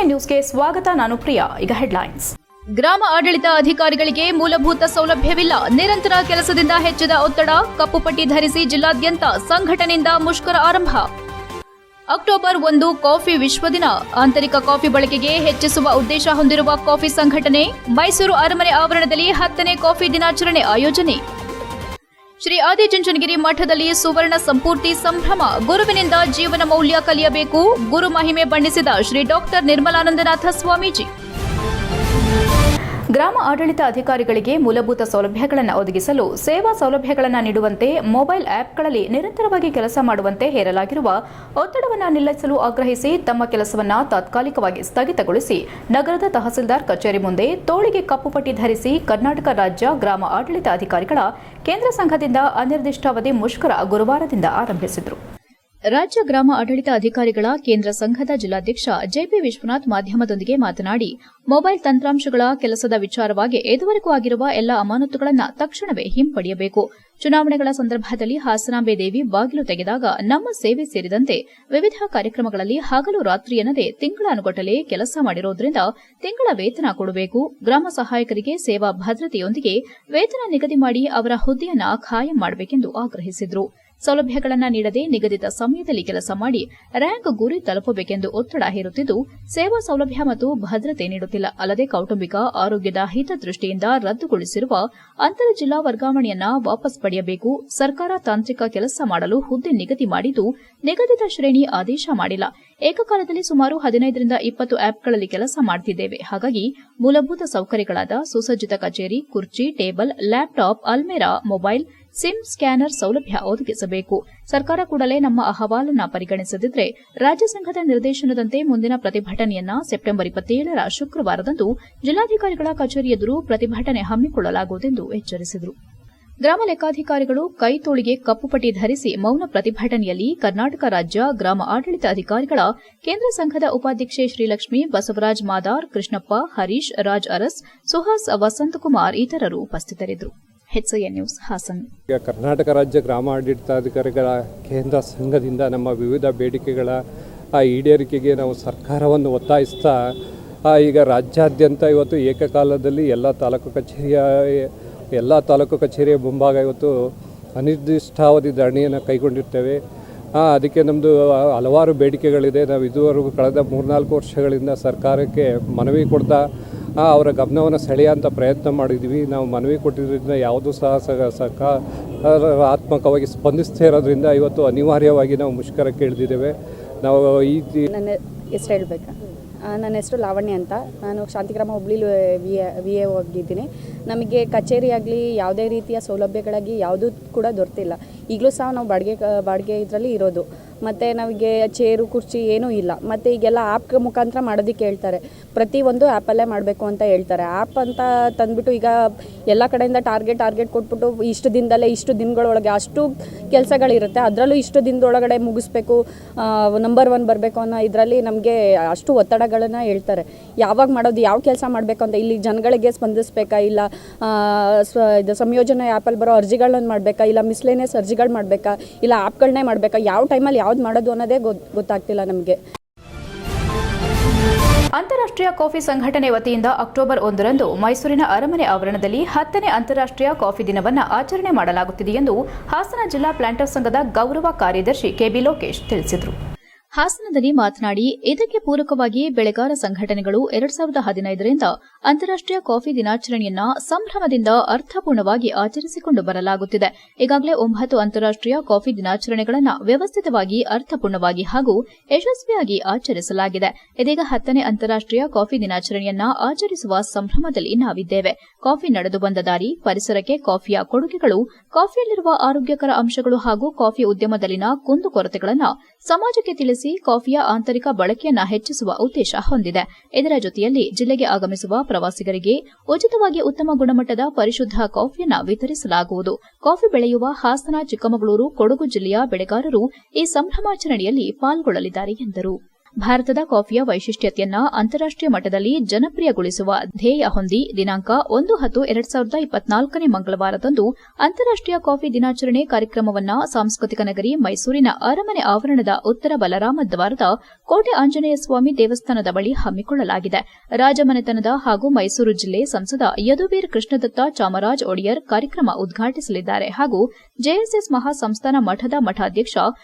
ನ್ಯೂಸ್ಗೆ ಸ್ವಾಗತ. ನಾನು ಪ್ರಿಯಾ. ಈಗ ಹೆಡ್ಲೈನ್ಸ್. ಗ್ರಾಮ ಆಡಳಿತ ಅಧಿಕಾರಿಗಳಿಗೆ ಮೂಲಭೂತ ಸೌಲಭ್ಯವಿಲ್ಲ, ನಿರಂತರ ಕೆಲಸದಿಂದ ಹೆಚ್ಚಿದ ಒತ್ತಡ, ಕಪ್ಪುಪಟ್ಟಿ ಧರಿಸಿ ಜಿಲ್ಲಾದ್ಯಂತ ಸಂಘಟನೆಯಿಂದ ಮುಷ್ಕರ ಆರಂಭ. ಅಕ್ಟೋಬರ್ 1 ಕಾಫಿ ವಿಶ್ವ ದಿನ, ಆಂತರಿಕ ಕಾಫಿ ಬಳಕೆಗೆ ಹೆಚ್ಚಿಸುವ ಉದ್ದೇಶ ಹೊಂದಿರುವ ಕಾಫಿ ಸಂಘಟನೆ. ಮೈಸೂರು ಅರಮನೆ ಆವರಣದಲ್ಲಿ 10ನೇ ಕಾಫಿ ದಿನಾಚರಣೆ ಆಯೋಜನೆ. ಶ್ರೀ ಆದಿಚುಂಚನಗಿರಿ ಮಠದಲ್ಲಿ ಸುವರ್ಣ ಸಂಪೂರ್ತಿ ಸಂಭ್ರಮ, ಗುರುವಿನಿಂದ ಜೀವನ ಮೌಲ್ಯ ಕಲಿಯಬೇಕು, ಗುರು ಮಹಿಮೆ ಬಣ್ಣಿಸಿದ ಶ್ರೀ ಡಾಕ್ಟರ್ ನಿರ್ಮಲಾನಂದನಾಥ ಸ್ವಾಮೀಜಿ. ಗ್ರಾಮ ಆಡಳಿತ ಅಧಿಕಾರಿಗಳಿಗೆ ಮೂಲಭೂತ ಸೌಲಭ್ಯಗಳನ್ನು ಒದಗಿಸಲು ಸೇವಾ ಸೌಲಭ್ಯಗಳನ್ನು ನೀಡುವಂತೆ ಮೊಬೈಲ್ ಆಪ್ಗಳಲ್ಲಿ ನಿರಂತರವಾಗಿ ಕೆಲಸ ಮಾಡುವಂತೆ ಹೇರಲಾಗಿರುವ ಒತ್ತಡವನ್ನು ನಿಲ್ಲಿಸಲು ಆಗ್ರಹಿಸಿ ತಮ್ಮ ಕೆಲಸವನ್ನು ತಾತ್ಕಾಲಿಕವಾಗಿ ಸ್ಥಗಿತಗೊಳಿಸಿ ನಗರದ ತಹಸೀಲ್ದಾರ್ ಕಚೇರಿ ಮುಂದೆ ತೋಳಿಗೆ ಕಪ್ಪುಪಟ್ಟಿ ಧರಿಸಿ ಕರ್ನಾಟಕ ರಾಜ್ಯ ಗ್ರಾಮ ಆಡಳಿತ ಅಧಿಕಾರಿಗಳ ಕೇಂದ್ರ ಸಂಘದಿಂದ ಅನಿರ್ದಿಷ್ಟಾವಧಿ ಮುಷ್ಕರ ಗುರುವಾರದಿಂದ ಆರಂಭಿಸಿದರು. ರಾಜ್ಯ ಗ್ರಾಮ ಆಡಳಿತ ಅಧಿಕಾರಿಗಳ ಕೇಂದ್ರ ಸಂಘದ ಜಿಲ್ಲಾಧ್ಯಕ್ಷ ಜೆಪಿ ವಿಶ್ವನಾಥ್ ಮಾಧ್ಯಮದೊಂದಿಗೆ ಮಾತನಾಡಿ, ಮೊಬೈಲ್ ತಂತ್ರಾಂಶಗಳ ಕೆಲಸದ ವಿಚಾರವಾಗಿ ಇದುವರೆಗೂ ಆಗಿರುವ ಎಲ್ಲ ಅಮಾನತುಗಳನ್ನು ತಕ್ಷಣವೇ ಹಿಂಪಡೆಯಬೇಕು. ಚುನಾವಣೆಗಳ ಸಂದರ್ಭದಲ್ಲಿ ಹಾಸನಾಂಬೆ ದೇವಿ ಬಾಗಿಲು ತೆಗೆದಾಗ ನಮ್ಮ ಸೇವೆ ಸೇರಿದಂತೆ ವಿವಿಧ ಕಾರ್ಯಕ್ರಮಗಳಲ್ಲಿ ಹಗಲು ರಾತ್ರಿ ಎನ್ನದೆ ತಿಂಗಳಾನುಗಟ್ಟಲೆ ಕೆಲಸ ಮಾಡಿರುವುದರಿಂದ ತಿಂಗಳ ವೇತನ ಕೊಡಬೇಕು. ಗ್ರಾಮ ಸಹಾಯಕರಿಗೆ ಸೇವಾ ಭದ್ರತೆಯೊಂದಿಗೆ ವೇತನ ನಿಗದಿ ಮಾಡಿ ಅವರ ಹುದ್ದೆಯನ್ನು ಖಾಯಂ ಮಾಡಬೇಕೆಂದು ಆಗ್ರಹಿಸಿದರು. ಸೌಲಭ್ಯಗಳನ್ನು ನೀಡದೆ ನಿಗದಿತ ಸಮಯದಲ್ಲಿ ಕೆಲಸ ಮಾಡಿ ರ್ಯಾಂಕ್ ಗುರಿ ತಲುಪಬೇಕೆಂದು ಒತ್ತಡ ಹೇರುತ್ತಿದ್ದು, ಸೇವಾ ಸೌಲಭ್ಯ ಮತ್ತು ಭದ್ರತೆ ನೀಡುತ್ತಿಲ್ಲ. ಅಲ್ಲದೆ ಕೌಟುಂಬಿಕ ಆರೋಗ್ಯದ ಹಿತದೃಷ್ಟಿಯಿಂದ ರದ್ದುಗೊಳಿಸಿರುವ ಅಂತರ ಜಿಲ್ಲಾ ವರ್ಗಾವಣೆಯನ್ನ ವಾಪಸ್ ಪಡೆಯಬೇಕು. ಸರ್ಕಾರ ತಾಂತ್ರಿಕ ಕೆಲಸ ಮಾಡಲು ಹುದ್ದೆ ನಿಗದಿ ಮಾಡಿದ್ದು, ನಿಗದಿತ ಶ್ರೇಣಿ ಆದೇಶ ಮಾಡಿಲ್ಲ. ಏಕಕಾಲದಲ್ಲಿ ಸುಮಾರು 15ರಿಂದ 20 ಆಪ್ಗಳಲ್ಲಿ ಕೆಲಸ ಮಾಡುತ್ತಿದ್ದೇವೆ. ಹಾಗಾಗಿ ಮೂಲಭೂತ ಸೌಕರ್ಯಗಳಾದ ಸುಸಜ್ಜಿತ ಕಚೇರಿ, ಕುರ್ಚಿ, ಟೇಬಲ್, ಲ್ಯಾಪ್ಟಾಪ್, ಅಲ್ಮೇರಾ, ಮೊಬೈಲ್, ಸಿಮ್ ಸ್ಕ್ಯಾನರ್ ಸೌಲಭ್ಯ ಒದಗಿಸಬೇಕು. ಸರ್ಕಾರ ಕೂಡಲೇ ನಮ್ಮ ಅಹವಾಲನ್ನು ಪರಿಗಣಿಸದಿದ್ದರೆ ರಾಜ್ಯ ಸಂಘದ ನಿರ್ದೇಶನದಂತೆ ಮುಂದಿನ ಪ್ರತಿಭಟನೆಯನ್ನ ಸೆಪ್ಟೆಂಬರ್ 27ರ ಶುಕ್ರವಾರದಂದು ಜಿಲ್ಲಾಧಿಕಾರಿಗಳ ಕಚೇರಿ ಎದುರು ಪ್ರತಿಭಟನೆ ಹಮ್ಮಿಕೊಳ್ಳಲಾಗುವುದೆಂದು ಎಚ್ಚರಿಸಿದರು. ಗ್ರಾಮ ಲೆಕ್ಕಾಧಿಕಾರಿಗಳು ಕೈತೋಳಿಗೆ ಕಪ್ಪುಪಟ್ಟಿ ಧರಿಸಿ ಮೌನ ಪ್ರತಿಭಟನೆಯಲ್ಲಿ ಕರ್ನಾಟಕ ರಾಜ್ಯ ಗ್ರಾಮ ಆಡಳಿತ ಅಧಿಕಾರಿಗಳ ಕೇಂದ್ರ ಸಂಘದ ಉಪಾಧ್ಯಕ್ಷೆ ಶ್ರೀಲಕ್ಷ್ಮಿ, ಬಸವರಾಜ್ ಮಾದಾರ್, ಕೃಷ್ಣಪ್ಪ, ಹರೀಶ್, ರಾಜ್ ಅರಸ್, ಸುಹಾಸ್, ವಸಂತಕುಮಾರ್ ಇತರರು ಉಪಸ್ಥಿತರಿದ್ದರು. HCN news Haasan. ಕರ್ನಾಟಕ ರಾಜ್ಯ ಗ್ರಾಮ ಆಡಳಿತಾಧಿಕಾರಿಗಳ ಕೇಂದ್ರ ಸಂಘದಿಂದ ನಮ್ಮ ವಿವಿಧ ಬೇಡಿಕೆಗಳ ಈಡೇರಿಕೆಗೆ ನಾವು ಸರ್ಕಾರವನ್ನು ಒತ್ತಾಯಿಸ್ತಾ ಈಗ ರಾಜ್ಯಾದ್ಯಂತ ಇವತ್ತು ಏಕಕಾಲದಲ್ಲಿ ಎಲ್ಲ ತಾಲೂಕು ಕಚೇರಿಯ ಮುಂಭಾಗ ಇವತ್ತು ಅನಿರ್ದಿಷ್ಟಾವಧಿ ಧರಣಿಯನ್ನು ಕೈಗೊಂಡಿರ್ತೇವೆ. ಅದಕ್ಕೆ ನಮ್ಮದು ಹಲವಾರು ಬೇಡಿಕೆಗಳಿದೆ. ನಾವು ಇದುವರೆಗೂ ಕಳೆದ 3-4 ವರ್ಷಗಳಿಂದ ಸರ್ಕಾರಕ್ಕೆ ಮನವಿ ಕೊಡ್ತಾ ಅವರ ಗಮನವನ್ನು ಸೆಳೆಯುವಂಥ ಪ್ರಯತ್ನ ಮಾಡಿದ್ವಿ. ನಾವು ಮನವಿ ಕೊಟ್ಟಿದ್ದರಿಂದ ಯಾವುದೂ ಸಹ ಸಕಾರಾತ್ಮಕವಾಗಿ ಸ್ಪಂದಿಸ್ತಾ ಇರೋದ್ರಿಂದ ಇವತ್ತು ಅನಿವಾರ್ಯವಾಗಿ ನಾವು ಮುಷ್ಕರಕ್ಕೆ ಇಳಿದಿದ್ದೇವೆ. ನಾವು ನನ್ನ ಹೆಸರು ಹೇಳಬೇಕಾ? ನನ್ನ ಹೆಸರು ಲಾವಣ್ಯ ಅಂತ. ನಾನು ಶಾಂತಿಗ್ರಾಮ ಹುಬ್ಳಿಲಿ ವಿ ಎ ಹೋಗಿದ್ದೀನಿ. ನಮಗೆ ಕಚೇರಿ ಆಗಲಿ ಯಾವುದೇ ರೀತಿಯ ಸೌಲಭ್ಯಗಳಾಗಿ ಯಾವುದೂ ಕೂಡ ದೊರೆತಿಲ್ಲ. ಈಗಲೂ ಸಹ ನಾವು ಬಾಡಿಗೆ ಇದರಲ್ಲಿ ಇರೋದು. ಮತ್ತು ನಮಗೆ ಚೇರು ಕುರ್ಚಿ ಏನೂ ಇಲ್ಲ. ಮತ್ತು ಈಗೆಲ್ಲ ಆ್ಯಪ್ ಮುಖಾಂತರ ಮಾಡೋದಕ್ಕೆ ಹೇಳ್ತಾರೆ. ಪ್ರತಿಯೊಂದು ಆ್ಯಪಲ್ಲೇ ಮಾಡಬೇಕು ಅಂತ ಹೇಳ್ತಾರೆ. ಆ್ಯಪ್ ಅಂತ ತಂದುಬಿಟ್ಟು ಈಗ ಎಲ್ಲ ಕಡೆಯಿಂದ ಟಾರ್ಗೆಟ್ ಕೊಟ್ಬಿಟ್ಟು ಇಷ್ಟು ದಿನಗಳೊಳಗೆ ಅಷ್ಟು ಕೆಲಸಗಳಿರುತ್ತೆ. ಅದರಲ್ಲೂ ಇಷ್ಟು ದಿನದೊಳಗಡೆ ಮುಗಿಸ್ಬೇಕು, ನಂಬರ್ 1 ಬರಬೇಕು ಅನ್ನೋ ಇದರಲ್ಲಿ ನಮಗೆ ಅಷ್ಟು ಒತ್ತಡಗಳನ್ನು ಹೇಳ್ತಾರೆ. ಯಾವಾಗ ಮಾಡೋದು, ಯಾವ ಕೆಲಸ ಮಾಡಬೇಕು ಅಂತ ಇಲ್ಲಿ ಜನಗಳಿಗೆ ಸ್ಪಂದಿಸಬೇಕಾ, ಇಲ್ಲ ಇದು ಸಂಯೋಜನೆ ಆ್ಯಪಲ್ಲಿ ಬರೋ ಅರ್ಜಿಗಳನ್ನ ಮಾಡಬೇಕಾ, ಇಲ್ಲ ಮಿಸ್ಲೇನಿಯಸ್ ಅರ್ಜಿಗಳು ಮಾಡಬೇಕಾ, ಇಲ್ಲ ಆ್ಯಪ್ಗಳನ್ನೇ ಮಾಡಬೇಕಾ, ಯಾವ ಟೈಮಲ್ಲಿ ಯಾವ್ದು ಮಾಡೋದು ಅನ್ನೋದೇ ಗೊತ್ತಾಗ್ತಿಲ್ಲ ನಮಗೆ. ಅಂತಾರಾಷ್ಟ್ರೀಯ ಕಾಫಿ ಸಂಘಟನೆ ವತಿಯಿಂದ ಅಕ್ಟೋಬರ್ 1ರಂದು ಮೈಸೂರಿನ ಅರಮನೆ ಆವರಣದಲ್ಲಿ 10ನೇ ಅಂತಾರಾಷ್ಟ್ರೀಯ ಕಾಫಿ ದಿನವನ್ನು ಆಚರಣೆ ಮಾಡಲಾಗುತ್ತಿದೆ ಎಂದು ಹಾಸನ ಜಿಲ್ಲಾ ಪ್ಲಾಂಟರ್ಸ್ ಸಂಘದ ಗೌರವ ಕಾರ್ಯದರ್ಶಿ ಕೆಬಿ ಲೋಕೇಶ್ ತಿಳಿಸಿದರು. ಹಾಸನದಲ್ಲಿ ಮಾತನಾಡಿ, ಇದಕ್ಕೆ ಪೂರಕವಾಗಿ ಬೆಳೆಗಾರ ಸಂಘಟನೆಗಳು 2015ರಿಂದ ಅಂತಾರಾಷ್ಟ್ರೀಯ ಕಾಫಿ ದಿನಾಚರಣೆಯನ್ನ ಸಂಭ್ರಮದಿಂದ ಅರ್ಥಪೂರ್ಣವಾಗಿ ಆಚರಿಸಿಕೊಂಡು ಬರಲಾಗುತ್ತಿದೆ. ಈಗಾಗಲೇ 9 ಅಂತಾರಾಷ್ಟ್ರೀಯ ಕಾಫಿ ದಿನಾಚರಣೆಗಳನ್ನು ವ್ಯವಸ್ಥಿತವಾಗಿ, ಅರ್ಥಪೂರ್ಣವಾಗಿ ಹಾಗೂ ಯಶಸ್ವಿಯಾಗಿ ಆಚರಿಸಲಾಗಿದೆ. ಇದೀಗ 10ನೇ ಅಂತಾರಾಷ್ಟ್ರೀಯ ಕಾಫಿ ದಿನಾಚರಣೆಯನ್ನ ಆಚರಿಸುವ ಸಂಭ್ರಮದಲ್ಲಿ ನಾವಿದ್ದೇವೆ. ಕಾಫಿ ನಡೆದು ಬಂದ ದಾರಿ, ಪರಿಸರಕ್ಕೆ ಕಾಫಿಯ ಕೊಡುಗೆಗಳು, ಕಾಫಿಯಲ್ಲಿರುವ ಆರೋಗ್ಯಕರ ಅಂಶಗಳು ಹಾಗೂ ಕಾಫಿ ಉದ್ಯಮದಲ್ಲಿನ ಕುಂದುಕೊರತೆಗಳನ್ನು ಸಮಾಜಕ್ಕೆ ತಿಳಿಸಿ ಕಾಫಿಯ ಆಂತರಿಕ ಬಳಕೆಯನ್ನು ಹೆಚ್ಚಿಸುವ ಉದ್ದೇಶ ಹೊಂದಿದೆ. ಇದರ ಜೊತೆಯಲ್ಲಿ ಜಿಲ್ಲೆಗೆ ಆಗಮಿಸುವ ಪ್ರವಾಸಿಗರಿಗೆ ಉಚಿತವಾಗಿ ಉತ್ತಮ ಗುಣಮಟ್ಟದ ಪರಿಶುದ್ಧ ಕಾಫಿಯನ್ನು ವಿತರಿಸಲಾಗುವುದು. ಕಾಫಿ ಬೆಳೆಯುವ ಹಾಸನ, ಚಿಕ್ಕಮಗಳೂರು, ಕೊಡಗು ಜಿಲ್ಲೆಯ ಬೆಳೆಗಾರರು ಈ ಸಂಭ್ರಮಾಚರಣೆಯಲ್ಲಿ ಪಾಲ್ಗೊಳ್ಳಲಿದ್ದಾರೆ ಎಂದರು. ಭಾರತದ ಕಾಫಿಯ ವೈಶಿಷ್ಟ್ಯತೆಯನ್ನ ಅಂತಾರಾಷ್ಟೀಯ ಮಟ್ಟದಲ್ಲಿ ಜನಪ್ರಿಯಗೊಳಿಸುವ ಧ್ಯೇಯ ಹೊಂದಿ ದಿನಾಂಕ 1/10/2024 ಮಂಗಳವಾರದಂದು ಅಂತಾರಾಷ್ಟೀಯ ಕಾಫಿ ದಿನಾಚರಣೆ ಕಾರ್ಯಕ್ರಮವನ್ನು ಸಾಂಸ್ಕೃತಿಕ ನಗರಿ ಮೈಸೂರಿನ ಅರಮನೆ ಆವರಣದ ಉತ್ತರ ಬಲರಾಮ ದ್ವಾರದ ಕೋಟೆ ಆಂಜನೇಯ ಸ್ವಾಮಿ ದೇವಸ್ಥಾನದ ಬಳಿ ಹಮ್ಮಿಕೊಳ್ಳಲಾಗಿದೆ. ರಾಜಮನೆತನದ ಹಾಗೂ ಮೈಸೂರು ಜಿಲ್ಲೆ ಸಂಸದ ಯದುವೀರ್ ಕೃಷ್ಣದತ್ತ ಚಾಮರಾಜ ಒಡೆಯರ್ ಕಾರ್ಯಕ್ರಮ ಉದ್ಘಾಟಿಸಲಿದ್ದಾರೆ ಹಾಗೂ ಜೆಎಸ್ಎಸ್ ಮಹಾಸಂಸ್ಥಾನ ಮಠದ ಮಠಾಧ್ಯಕ್ಷ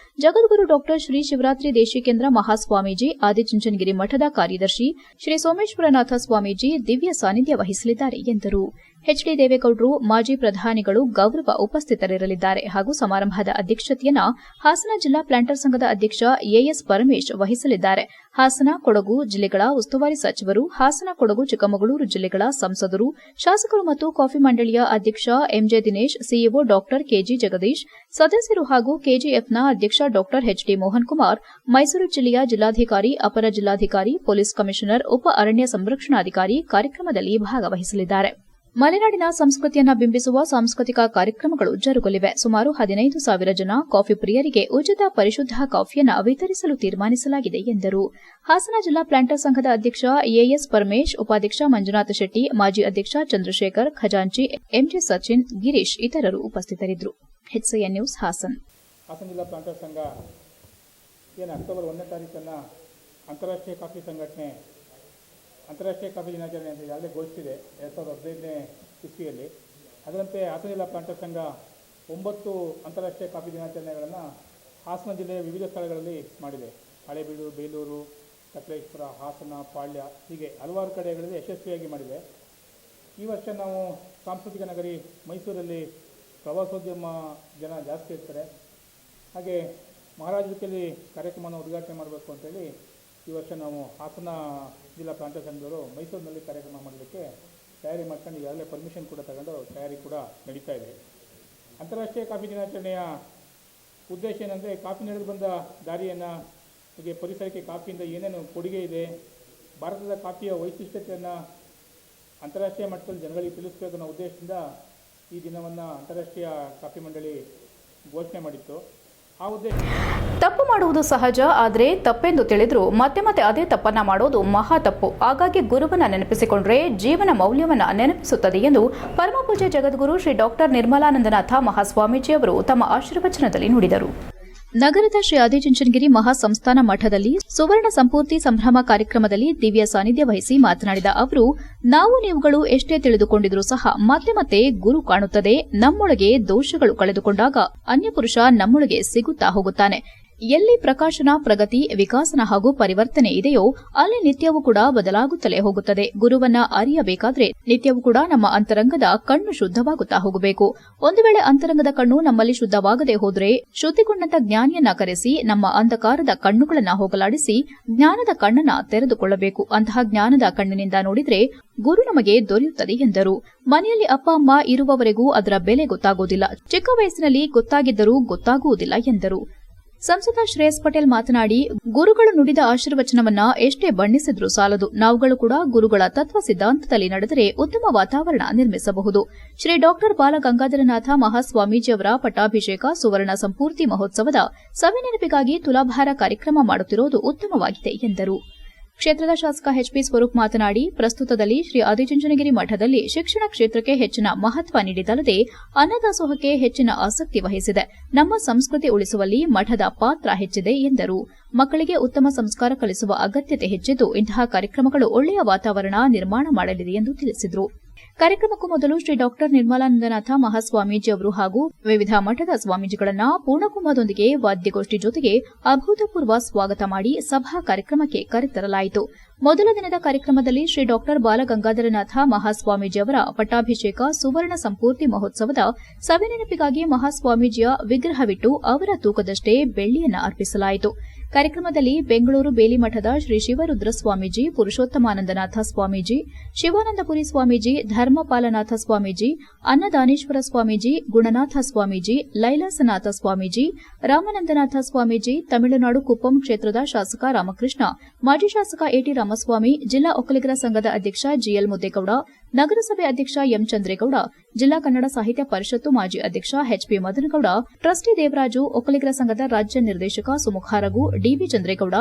ಜಗದ್ಗುರು ಡಾ ಶ್ರೀ ಶಿವರಾತ್ರಿ ದೇಶಿಕೇಂದ್ರ ಮಹಾಸ್ವಾಮೀಜಿ, ಆದಿಚುಂಚನಗಿರಿ ಮಠದ ಕಾರ್ಯದರ್ಶಿ ಶ್ರೀ ಸೋಮೇಶ್ವರನಾಥ ಸ್ವಾಮೀಜಿ ದಿವ್ಯ ಸಾನ್ನಿಧ್ಯ ವಹಿಸಲಿದ್ದಾರೆ ಎಂದರು. ಎಚ್ಡಿ ದೇವೇಗೌಡರು, ಮಾಜಿ ಪ್ರಧಾನಿಗಳು ಗೌರವ ಉಪಸ್ಥಿತರಿರಲಿದ್ದಾರೆ ಹಾಗೂ ಸಮಾರಂಭದ ಅಧ್ಯಕ್ಷತೆಯನ್ನು ಹಾಸನ ಜಿಲ್ಲಾ ಪ್ಲಾಂಟರ್ ಸಂಘದ ಅಧ್ಯಕ್ಷ ಎಎಸ್ ಪರಮೇಶ್ ವಹಿಸಲಿದ್ದಾರೆ. ಹಾಸನ, ಕೊಡಗು ಜಿಲ್ಲೆಗಳ ಉಸ್ತುವಾರಿ ಸಚಿವರು, ಹಾಸನ, ಕೊಡಗು, ಚಿಕ್ಕಮಗಳೂರು ಜಿಲ್ಲೆಗಳ ಸಂಸದರು, ಶಾಸಕರು ಮತ್ತು ಕಾಫಿ ಮಂಡಳಿಯ ಅಧ್ಯಕ್ಷ ಎಂಜೆ ದಿನೇಶ್, ಸಿಇಒ ಡಾ ಕೆಜಿ ಜಗದೀಶ್, ಸದಸ್ಯರು ಹಾಗೂ ಕೆಜಿಎಫ್ನ ಅಧ್ಯಕ್ಷ ಡಾ ಎಚ್ಡಿ ಮೋಹನ್ ಕುಮಾರ್, ಮೈಸೂರು ಜಿಲ್ಲೆಯ ಜಿಲ್ಲಾಧಿಕಾರಿ, ಅಪರ ಜಿಲ್ಲಾಧಿಕಾರಿ, ಪೊಲೀಸ್ ಕಮಿಷನರ್, ಉಪ ಅರಣ್ಯ ಸಂರಕ್ಷಣಾಧಿಕಾರಿ ಕಾರ್ಯಕ್ರಮದಲ್ಲಿ ಭಾಗವಹಿಸಲಿದ್ದಾರೆ. ಮಲೆನಾಡಿನ ಸಂಸ್ಕೃತಿಯನ್ನು ಬಿಂಬಿಸುವ ಸಾಂಸ್ಕೃತಿಕ ಕಾರ್ಯಕ್ರಮಗಳು ಜರುಗಲಿವೆ. ಸುಮಾರು 15,000 ಜನ ಕಾಫಿ ಪ್ರಿಯರಿಗೆ ಉಚಿತ ಪರಿಶುದ್ಧ ಕಾಫಿಯನ್ನು ವಿತರಿಸಲು ತೀರ್ಮಾನಿಸಲಾಗಿದೆ ಎಂದರು. ಹಾಸನ ಜಿಲ್ಲಾ ಪ್ಲಾಂಟರ್ ಸಂಘದ ಅಧ್ಯಕ್ಷ ಎಎಸ್ ಪರಮೇಶ್, ಉಪಾಧ್ಯಕ್ಷ ಮಂಜುನಾಥ ಶೆಟ್ಟಿ, ಮಾಜಿ ಅಧ್ಯಕ್ಷ ಚಂದ್ರಶೇಖರ್, ಖಜಾಂಚಿ ಎಂಜೆ ಸಚಿನ್, ಗಿರೀಶ್ ಇತರರು ಉಪಸ್ಥಿತರಿದ್ದರು. HCN news Haasan. ಹಾಸನ ಜಿಲ್ಲಾ ಪ್ಲಾಂಟರ್ ಸಂಘ ಅಕ್ಟೋಬರ್ 1ನೇ ತಾರೀಕನ್ನು ಅಂತಾರಾಷ್ಟ್ರೀಯ ಕಾಫಿ ಸಂಘಟನೆ ಅಂತಾರಾಷ್ಟ್ರೀಯ ಕಾಫಿ ದಿನಾಚರಣೆ ಅಂತ ಈಗಾಗಲೇ ಘೋಷಿಸಿದೆ 2015ನೇ ಇಸ್ವಿಯಲ್ಲಿ. ಅದರಂತೆ ಹಾಸನ ಜಿಲ್ಲಾ ಪ್ಲಾಂಟರ್ ಸಂಘ 9 ಅಂತಾರಾಷ್ಟ್ರೀಯ ಕಾಫಿ ದಿನಾಚರಣೆಗಳನ್ನು ಹಾಸನ ಜಿಲ್ಲೆಯ ವಿವಿಧ ಸ್ಥಳಗಳಲ್ಲಿ ಮಾಡಿದೆ. ಹಳೇಬೀಡು, ಬೇಲೂರು, ಸಕಲೇಶ್ಪುರ, ಹಾಸನ, ಪಾಳ್ಯ ಹೀಗೆ ಹಲವಾರು ಕಡೆಗಳಲ್ಲಿ ಯಶಸ್ವಿಯಾಗಿ ಮಾಡಿದೆ. ಈ ವರ್ಷ ನಾವು ಸಾಂಸ್ಕೃತಿಕ ನಗರಿ ಮೈಸೂರಲ್ಲಿ ಪ್ರವಾಸೋದ್ಯಮ ಜನ ಜಾಸ್ತಿ ಇರ್ತಾರೆ. ಹಾಗೆ ಮಹಾರಾಜರಲ್ಲಿ ಕಾರ್ಯಕ್ರಮವನ್ನು ಉದ್ಘಾಟನೆ ಮಾಡಬೇಕು ಅಂತೇಳಿ ಈ ವರ್ಷ ನಾವು ಹಾಸನ ಜಿಲ್ಲಾ ಪ್ಲಾಂಟರ್ ಸಂಘದವರು ಮೈಸೂರಿನಲ್ಲಿ ಕಾರ್ಯಕ್ರಮ ಮಾಡಲಿಕ್ಕೆ ತಯಾರಿ ಮಾಡ್ಕೊಂಡು ಈಗಾಗಲೇ ಪರ್ಮಿಷನ್ ಕೂಡ ತಗೊಂಡು ತಯಾರಿ ಕೂಡ ನಡೀತಾ ಇದೆ. ಅಂತಾರಾಷ್ಟ್ರೀಯ ಕಾಫಿ ದಿನಾಚರಣೆಯ ಉದ್ದೇಶ ಏನಂದರೆ ಕಾಫಿ ನಡೆದು ಬಂದ ದಾರಿಯನ್ನು, ಹಾಗೆ ಪರಿಸರಕ್ಕೆ ಕಾಫಿಯಿಂದ ಏನೇನು ಕೊಡುಗೆ ಇದೆ, ಭಾರತದ ಕಾಫಿಯ ವೈಶಿಷ್ಟ್ಯತೆಯನ್ನು ಅಂತಾರಾಷ್ಟ್ರೀಯ ಮಟ್ಟದಲ್ಲಿ ಜನಗಳಿಗೆ ತಿಳಿಸಬೇಕು ಅನ್ನೋ ಉದ್ದೇಶದಿಂದ ಈ ದಿನವನ್ನು ಅಂತಾರಾಷ್ಟ್ರೀಯ ಕಾಫಿ ಮಂಡಳಿ ಘೋಷಣೆ ಮಾಡಿತ್ತು. ತಪ್ಪು ಮಾಡುವುದು ಸಹಜ, ಆದರೆ ತಪ್ಪೆಂದು ತಿಳಿದ್ರೂ ಮತ್ತೆ ಮತ್ತೆ ಅದೇ ತಪ್ಪನ್ನ ಮಾಡೋದು ಮಹಾ ತಪ್ಪು. ಹಾಗಾಗಿ ಗುರುವನ್ನ ನೆನಪಿಸಿಕೊಂಡ್ರೆ ಜೀವನ ಮೌಲ್ಯವನ್ನ ನೆನಪಿಸುತ್ತದೆ ಎಂದು ಪರಮಪೂಜ್ಯ ಜಗದ್ಗುರು ಶ್ರೀ ಡಾ ನಿರ್ಮಲಾನಂದನಾಥ ಮಹಾಸ್ವಾಮೀಜಿ ಅವರು ತಮ್ಮ ಆಶೀರ್ವಚನದಲ್ಲಿ ನುಡಿದರು. ನಗರದ ಶ್ರೀ ಆದಿಚುಂಚನಗಿರಿ ಮಹಾಸಂಸ್ಥಾನ ಮಠದಲ್ಲಿ ಸುವರ್ಣ ಸಂಪೂರ್ತಿ ಸಂಭ್ರಮ ಕಾರ್ಯಕ್ರಮದಲ್ಲಿ ದಿವ್ಯ ಸಾನ್ನಿಧ್ಯ ವಹಿಸಿ ಮಾತನಾಡಿದ ಅವರು, ನಾವು ನೀವುಗಳು ಎಷ್ಟೇ ತಿಳಿದುಕೊಂಡಿದ್ರೂ ಸಹ ಮತ್ತೆ ಮತ್ತೆ ಗುರು ಕಾಣುತ್ತದೆ. ನಮ್ಮೊಳಗೆ ದೋಷಗಳು ಕಳೆದುಕೊಂಡಾಗ ಅನ್ಯಪುರುಷ ನಮ್ಮೊಳಗೆ ಸಿಗುತ್ತಾ ಹೋಗುತ್ತಾನೆ. ಎಲ್ಲಿ ಪ್ರಕಾಶನ, ಪ್ರಗತಿ, ವಿಕಾಸನ ಹಾಗೂ ಪರಿವರ್ತನೆ ಇದೆಯೋ ಅಲ್ಲಿ ನಿತ್ಯವೂ ಕೂಡ ಬದಲಾಗುತ್ತಲೇ ಹೋಗುತ್ತದೆ. ಗುರುವನ್ನ ಅರಿಯಬೇಕಾದ್ರೆ ನಿತ್ಯವೂ ಕೂಡ ನಮ್ಮ ಅಂತರಂಗದ ಕಣ್ಣು ಶುದ್ಧವಾಗುತ್ತಾ ಹೋಗಬೇಕು. ಒಂದು ವೇಳೆ ಅಂತರಂಗದ ಕಣ್ಣು ನಮ್ಮಲ್ಲಿ ಶುದ್ಧವಾಗದೆ ಹೋದ್ರೆ ಶುದ್ಧಿಗೊಂಡಂತ ಜ್ಞಾನಿಯನ್ನ ಕರೆಸಿ ನಮ್ಮ ಅಂಧಕಾರದ ಕಣ್ಣುಗಳನ್ನ ಹೋಗಲಾಡಿಸಿ ಜ್ಞಾನದ ಕಣ್ಣನ್ನ ತೆರೆದುಕೊಳ್ಳಬೇಕು. ಅಂತಹ ಜ್ಞಾನದ ಕಣ್ಣಿನಿಂದ ನೋಡಿದ್ರೆ ಗುರು ನಮಗೆ ದೊರೆಯುತ್ತದೆ ಎಂದರು. ಮನೆಯಲ್ಲಿ ಅಪ್ಪ ಅಮ್ಮ ಇರುವವರೆಗೂ ಅದರ ಬೆಲೆ ಗೊತ್ತಾಗುವುದಿಲ್ಲ, ಚಿಕ್ಕ ವಯಸ್ಸಿನಲ್ಲಿ ಗೊತ್ತಾಗಿದ್ದರೂ ಗೊತ್ತಾಗುವುದಿಲ್ಲ ಎಂದರು. ಸಂಸದ ಶ್ರೇಯಸ್ ಪಟೇಲ್ ಮಾತನಾಡಿ, ಗುರುಗಳು ನುಡಿದ ಆಶೀರ್ವಚನವನ್ನ ಎಷ್ಟೇ ಬಣ್ಣಿಸಿದ್ರೂ ಸಾಲದು. ನಾವುಗಳು ಕೂಡ ಗುರುಗಳ ತತ್ವ ಸಿದ್ಧಾಂತದಲ್ಲಿ ನಡೆದರೆ ಉತ್ತಮ ವಾತಾವರಣ ನಿರ್ಮಿಸಬಹುದು. ಶ್ರೀ ಡಾ ಬಾಲಗಂಗಾಧರನಾಥ ಮಹಾಸ್ವಾಮೀಜಿಯವರ ಪಟ್ಟಾಭಿಷೇಕ ಸುವರ್ಣ ಸಂಪೂರ್ತಿ ಮಹೋತ್ಸವದ ಸವಿನೆನಪಿಗಾಗಿ ತುಲಾಭಾರ ಕಾರ್ಯಕ್ರಮ ಮಾಡುತ್ತಿರುವುದು ಉತ್ತಮವಾಗಿದೆ ಎಂದರು. ಕ್ಷೇತ್ರದ ಶಾಸಕ ಎಚ್ಪಿ ಸ್ವರೂಪ್ ಮಾತನಾಡಿ, ಪ್ರಸ್ತುತದಲ್ಲಿ ಶ್ರೀ ಆದಿಚುಂಚನಗಿರಿ ಮಠದಲ್ಲಿ ಶಿಕ್ಷಣ ಕ್ಷೇತ್ರಕ್ಕೆ ಹೆಚ್ಚಿನ ಮಹತ್ವ ನೀಡಿದಲ್ಲದೆ ಅನ್ನದಾಸೋಹಕ್ಕೆ ಹೆಚ್ಚಿನ ಆಸಕ್ತಿ ವಹಿಸಿದೆ. ನಮ್ಮ ಸಂಸ್ಕೃತಿ ಉಳಿಸುವಲ್ಲಿ ಮಠದ ಪಾತ್ರ ಹೆಚ್ಚಿದೆ ಎಂದರು. ಮಕ್ಕಳಿಗೆ ಉತ್ತಮ ಸಂಸ್ಕಾರ ಕಲಿಸುವ ಅಗತ್ಯತೆ ಹೆಚ್ಚಿದ್ದು ಇಂತಹ ಕಾರ್ಯಕ್ರಮಗಳು ಒಳ್ಳೆಯ ವಾತಾವರಣ ನಿರ್ಮಾಣ ಮಾಡಲಿದೆ ಎಂದು ತಿಳಿಸಿದರು. ಕಾರ್ಯಕ್ರಮಕ್ಕೂ ಮೊದಲು ಶ್ರೀ ಡಾ ನಿರ್ಮಲಾನಂದನಾಥ ಮಹಾಸ್ವಾಮೀಜಿ ಅವರು ಹಾಗೂ ವಿವಿಧ ಮಠದ ಸ್ವಾಮೀಜಿಗಳನ್ನ ಪೂರ್ಣಕುಂಭದೊಂದಿಗೆ ವಾದ್ಯಗೋಷ್ಠಿ ಜೊತೆಗೆ ಅಭೂತಪೂರ್ವ ಸ್ವಾಗತ ಮಾಡಿ ಸಭಾ ಕಾರ್ಯಕ್ರಮಕ್ಕೆ ಕರೆತರಲಾಯಿತು. ಮೊದಲ ದಿನದ ಕಾರ್ಯಕ್ರಮದಲ್ಲಿ ಶ್ರೀ ಡಾ ಬಾಲಗಂಗಾಧರನಾಥ ಮಹಾಸ್ವಾಮೀಜಿ ಅವರ ಪಟ್ಟಾಭಿಷೇಕ ಸುವರ್ಣ ಸಂಪೂರ್ತಿ ಮಹೋತ್ಸವದ ಸವಿನೆನಪಿಗಾಗಿ ಮಹಾಸ್ವಾಮೀಜಿಯ ವಿಗ್ರಹವಿಟ್ಟು ಅವರ ತೂಕದಷ್ಟೇ ಬೆಳ್ಳಿಯನ್ನು ಅರ್ಪಿಸಲಾಯಿತು. ಕಾರ್ಯಕ್ರಮದಲ್ಲಿ ಬೆಂಗಳೂರು ಬೇಲಿಮಠದ ಶ್ರೀ ಶಿವರುದ್ರ ಸ್ವಾಮೀಜಿ, ಪುರುಷೋತ್ತಮಾನಂದನಾಥ ಸ್ವಾಮೀಜಿ, ಶಿವಾನಂದಪುರಿ ಸ್ವಾಮೀಜಿ, ಧರ್ಮಪಾಲನಾಥ ಸ್ವಾಮೀಜಿ, ಅನ್ನದಾನೇಶ್ವರ ಸ್ವಾಮೀಜಿ, ಗುಣನಾಥ ಸ್ವಾಮೀಜಿ, ಲೈಲಾಸನಾಥ ಸ್ವಾಮೀಜಿ, ರಾಮಾನಂದನಾಥ ಸ್ವಾಮೀಜಿ, ತಮಿಳುನಾಡು ಕುಪ್ಪಂ ಕ್ಷೇತ್ರದ ಶಾಸಕ ರಾಮಕೃಷ್ಣ, ಮಾಜಿ ಶಾಸಕ ಎಟಿ ರಾಮಸ್ವಾಮಿ, ಜಿಲ್ಲಾ ಒಕ್ಕಲಿಗರ ಸಂಘದ ಅಧ್ಯಕ್ಷ ಜಿಎಲ್ ಮುದ್ದೇಗೌಡ, ನಗರಸಭೆ ಅಧ್ಯಕ್ಷ ಎಂ ಚಂದ್ರೇಗೌಡ, ಜಿಲ್ಲಾ ಕನ್ನಡ ಸಾಹಿತ್ಯ ಪರಿಷತ್ತು ಮಾಜಿ ಅಧ್ಯಕ್ಷ ಎಚ್ಪಿ ಮದನಗೌಡ, ಟ್ರಸ್ಟಿ ದೇವರಾಜು, ಒಕ್ಕಲಿಗರ ಸಂಘದ ರಾಜ್ಯ ನಿರ್ದೇಶಕ ಸುಮುಖಾರಗು, DB Chandregowda,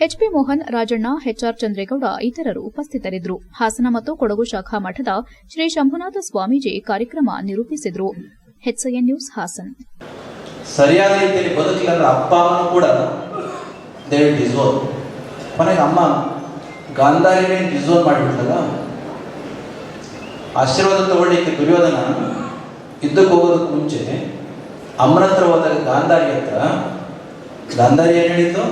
HP Mohan, Rajanna, HR Chandregowda ಇತರರು ಉಪಸ್ಥಿತರಿದ್ದರು. ಹಾಸನ ಮತ್ತು ಕೊಡಗು ಶಾಖಾ ಮಠದ ಶ್ರೀ ಶಂಭುನಾಥ ಸ್ವಾಮೀಜಿ ಕಾರ್ಯಕ್ರಮ ನಿರೂಪಿಸಿದರು. HCN news Hassan. ಸರಿಯಾದ ರೀತಿಯಲ್ಲಿ ಬದುಕಲಿಲ್ಲ ಅಪ್ಪ ಅಮ್ಮನೂ ಕೂಡ ದೇ ವಿಲ್ ಡಿಸೋನ್. ಮನೆಗೆ ಅಮ್ಮ ಗಾಂಧಾರಿನೇ ಡಿಸೋನ್ ಮಾಡಿಬಿಟ್ಲಲ್ಲ, ಆಶೀರ್ವಾದ ತಗೊಳ್ಳಿಕ್ಕೆ ದುರ್ಯೋಧನ ಯುದ್ಧಕ್ಕೆ ಹೋಗೋದಕ್ಕೆ ಮುಂಚೆ ಅಮ್ಮನ ಹತ್ರ ಹೋದಾಗ ಗಾಂಧಾರಿ ಏನು ಹೇಳಿತು?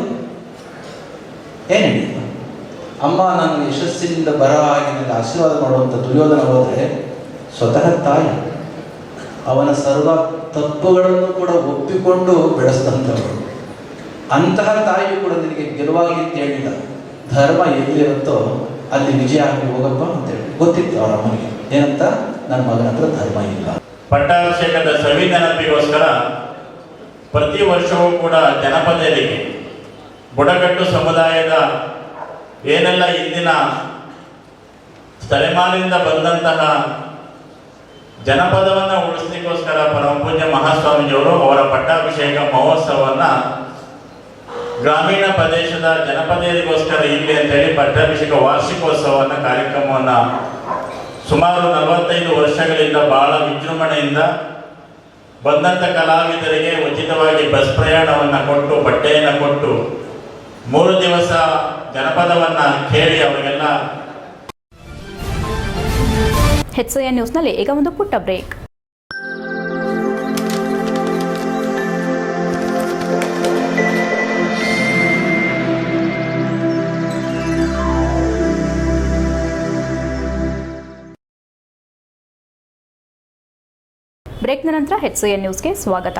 ಅಮ್ಮ ನಾನು ಯಶಸ್ಸಿನಿಂದ ಬರ ಆಗಿನಿಂದ ಆಶೀರ್ವಾದ ಮಾಡುವಂಥ ದುರ್ಯೋಧನ ಹೋದರೆ ಸ್ವತಃ ತಾಯಿ ಅವನ ಸರ್ವ ತಪ್ಪುಗಳನ್ನು ಕೂಡ ಒಪ್ಪಿಕೊಂಡು ಬೆಳೆಸಿದಂಥವಳು. ಅಂತಹ ತಾಯಿಯು ಕೂಡ ನಿನಗೆ ಗೆಲುವಾಗಿ ಅಂತ ಹೇಳಿಲ್ಲ, ಧರ್ಮ ಎಲ್ಲಿರುತ್ತೋ ಅಲ್ಲಿ ವಿಜಯ ಆಗಿ ಹೋಗಪ್ಪ ಅಂತೇಳಿ ಗೊತ್ತಿತ್ತು ಅವರ ಅಮ್ಮನಿಗೆ. ಏನಂತ? ನನ್ನ ಮಗನ ಹತ್ರ ಧರ್ಮ ಇಲ್ಲ. ಪಟ್ಟಾಭಿಷೇಕದ ಸವಿ ನೆನಪಿಗೋಸ್ಕರ ಪ್ರತಿ ವರ್ಷವೂ ಕೂಡ ಜನಪದರಿಗೆ ಬುಡಕಟ್ಟು ಸಮುದಾಯದ ಏನೆಲ್ಲ ಇಂದಿನ ತಲೆಮಾರಿನಿಂದ ಬಂದಂತಹ ಜನಪದವನ್ನು ಉಳಿಸ್ಲಿಕ್ಕೋಸ್ಕರ ಪರಮ ಪೂಜ್ಯ ಮಹಾಸ್ವಾಮೀಜಿಯವರು ಅವರ ಪಟ್ಟಾಭಿಷೇಕ ಮಹೋತ್ಸವವನ್ನು ಗ್ರಾಮೀಣ ಪ್ರದೇಶದ ಜನಪದರಿಗೋಸ್ಕರ ಇಲ್ಲಿ ಅಂತ ಹೇಳಿ ಪಟ್ಟಾಭಿಷೇಕ ವಾರ್ಷಿಕೋತ್ಸವವನ್ನು ಕಾರ್ಯಕ್ರಮವನ್ನು ಸುಮಾರು 45 ವರ್ಷಗಳಿಂದ ಬಹಳ ವಿಜೃಂಭಣೆಯಿಂದ ಬಂದಂಥ ಕಲಾವಿದರಿಗೆ ಉಚಿತವಾಗಿ ಬಸ್ ಪ್ರಯಾಣವನ್ನು ಕೊಟ್ಟು ಬಟ್ಟೆಯನ್ನು ಕೊಟ್ಟು 3 ದಿವಸ ಜನಪದವನ್ನು ಕೇಳಿ ಅವರಿಗೆಲ್ಲ. ಎಚ್ಸಿಎನ್ ನ್ಯೂಸ್ನಲ್ಲಿ ಈಗ ಒಂದು ಪುಟ್ಟ ಬ್ರೇಕ್. ಬ್ರೇಕ್ನ ನಂತರ ಎಚ್ಸಿಎನ್ ನ್ಯೂಸ್ಗೆ ಸ್ವಾಗತ.